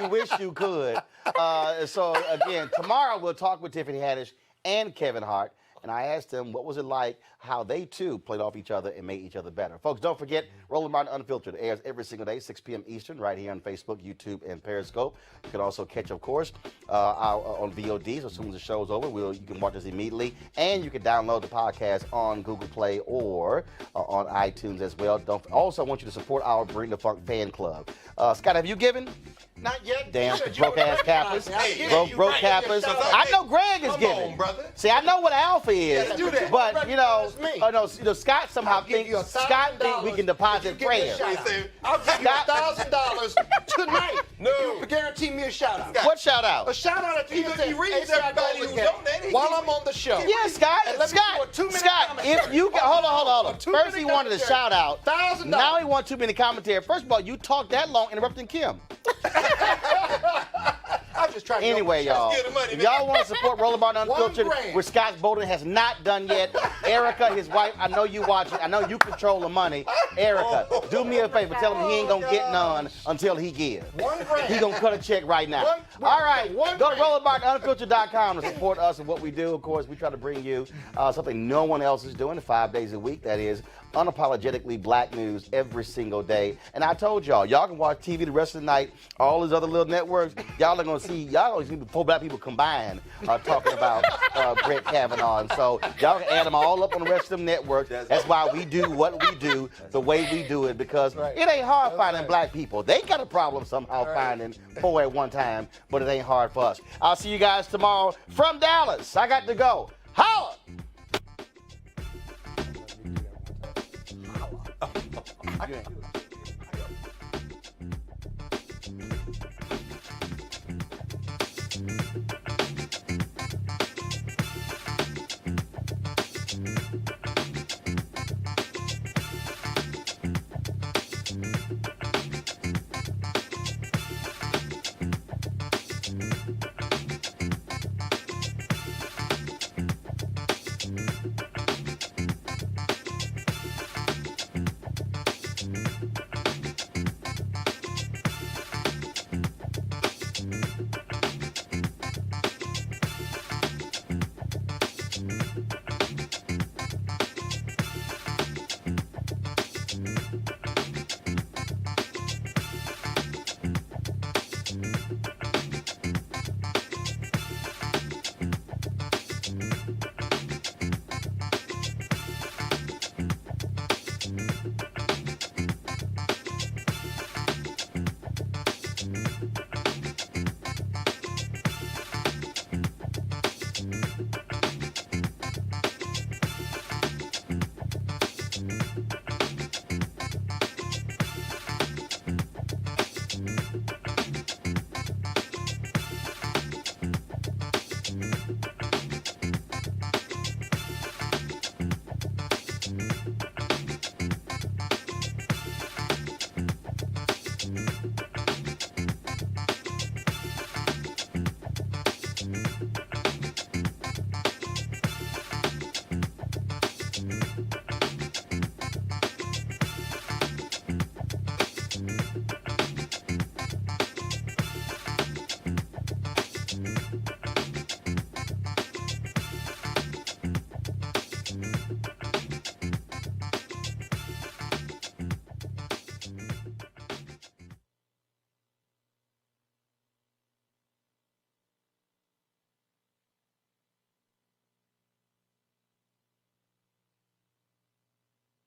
You wish you could. So again, tomorrow we'll talk with Tiffany Haddish and Kevin Hart. And I asked them what was it like, how they too played off each other and made each other better. Folks, don't forget, Roland Martin Unfiltered airs every single day, 6 p.m. Eastern, right here on Facebook, YouTube, and Periscope. You can also catch, of course, on VOD. So as soon as the show's over, you can watch us immediately. And you can download the podcast on Google Play or on iTunes as well. Also, I want you to support our Bring the Funk fan club. Scott, have you given? Not yet. Damn, broke-ass Kappas. Broke Kappas. I know Greg is giving. Brother. See, I know what Alpha is. Let's do that. But, Scott somehow I'll give you Scott think we can deposit prayers. I'll give you $1,000 tonight. No. You guarantee me a shout-out. What shout-out? A shout-out at the end of the reads everybody who's donating while I'm on the show. Yeah, Scott. Scott, if you can, hold on. First he wanted a shout-out. $1,000. Now he wants 2 minute commentary. First of all, you talked that long interrupting Kim. I'm just trying to anyway, y'all, if y'all want to support Roland Martin Unfiltered, which Scott Bolden has not done yet, Erica, his wife, I know you watching. I know you control the money. Erica, do me a favor. Tell him he ain't going to get none until he gives. He going to cut a check right now. All right, go to RolandMartinUnfiltered.com to support us and what we do. Of course, we try to bring you something no one else is doing 5 days a week. That is unapologetically black news every single day. And I told y'all can watch TV the rest of the night. All these other little networks, y'all are going to see 4 black people combined talking about Brett Kavanaugh. And so y'all can add them all up on the rest of them networks. That's why we do what we do the way we do it, because it ain't hard finding black people. They got a problem somehow finding 4 at one time, but it ain't hard for us. I'll see you guys tomorrow from Dallas. I got to go. Holla!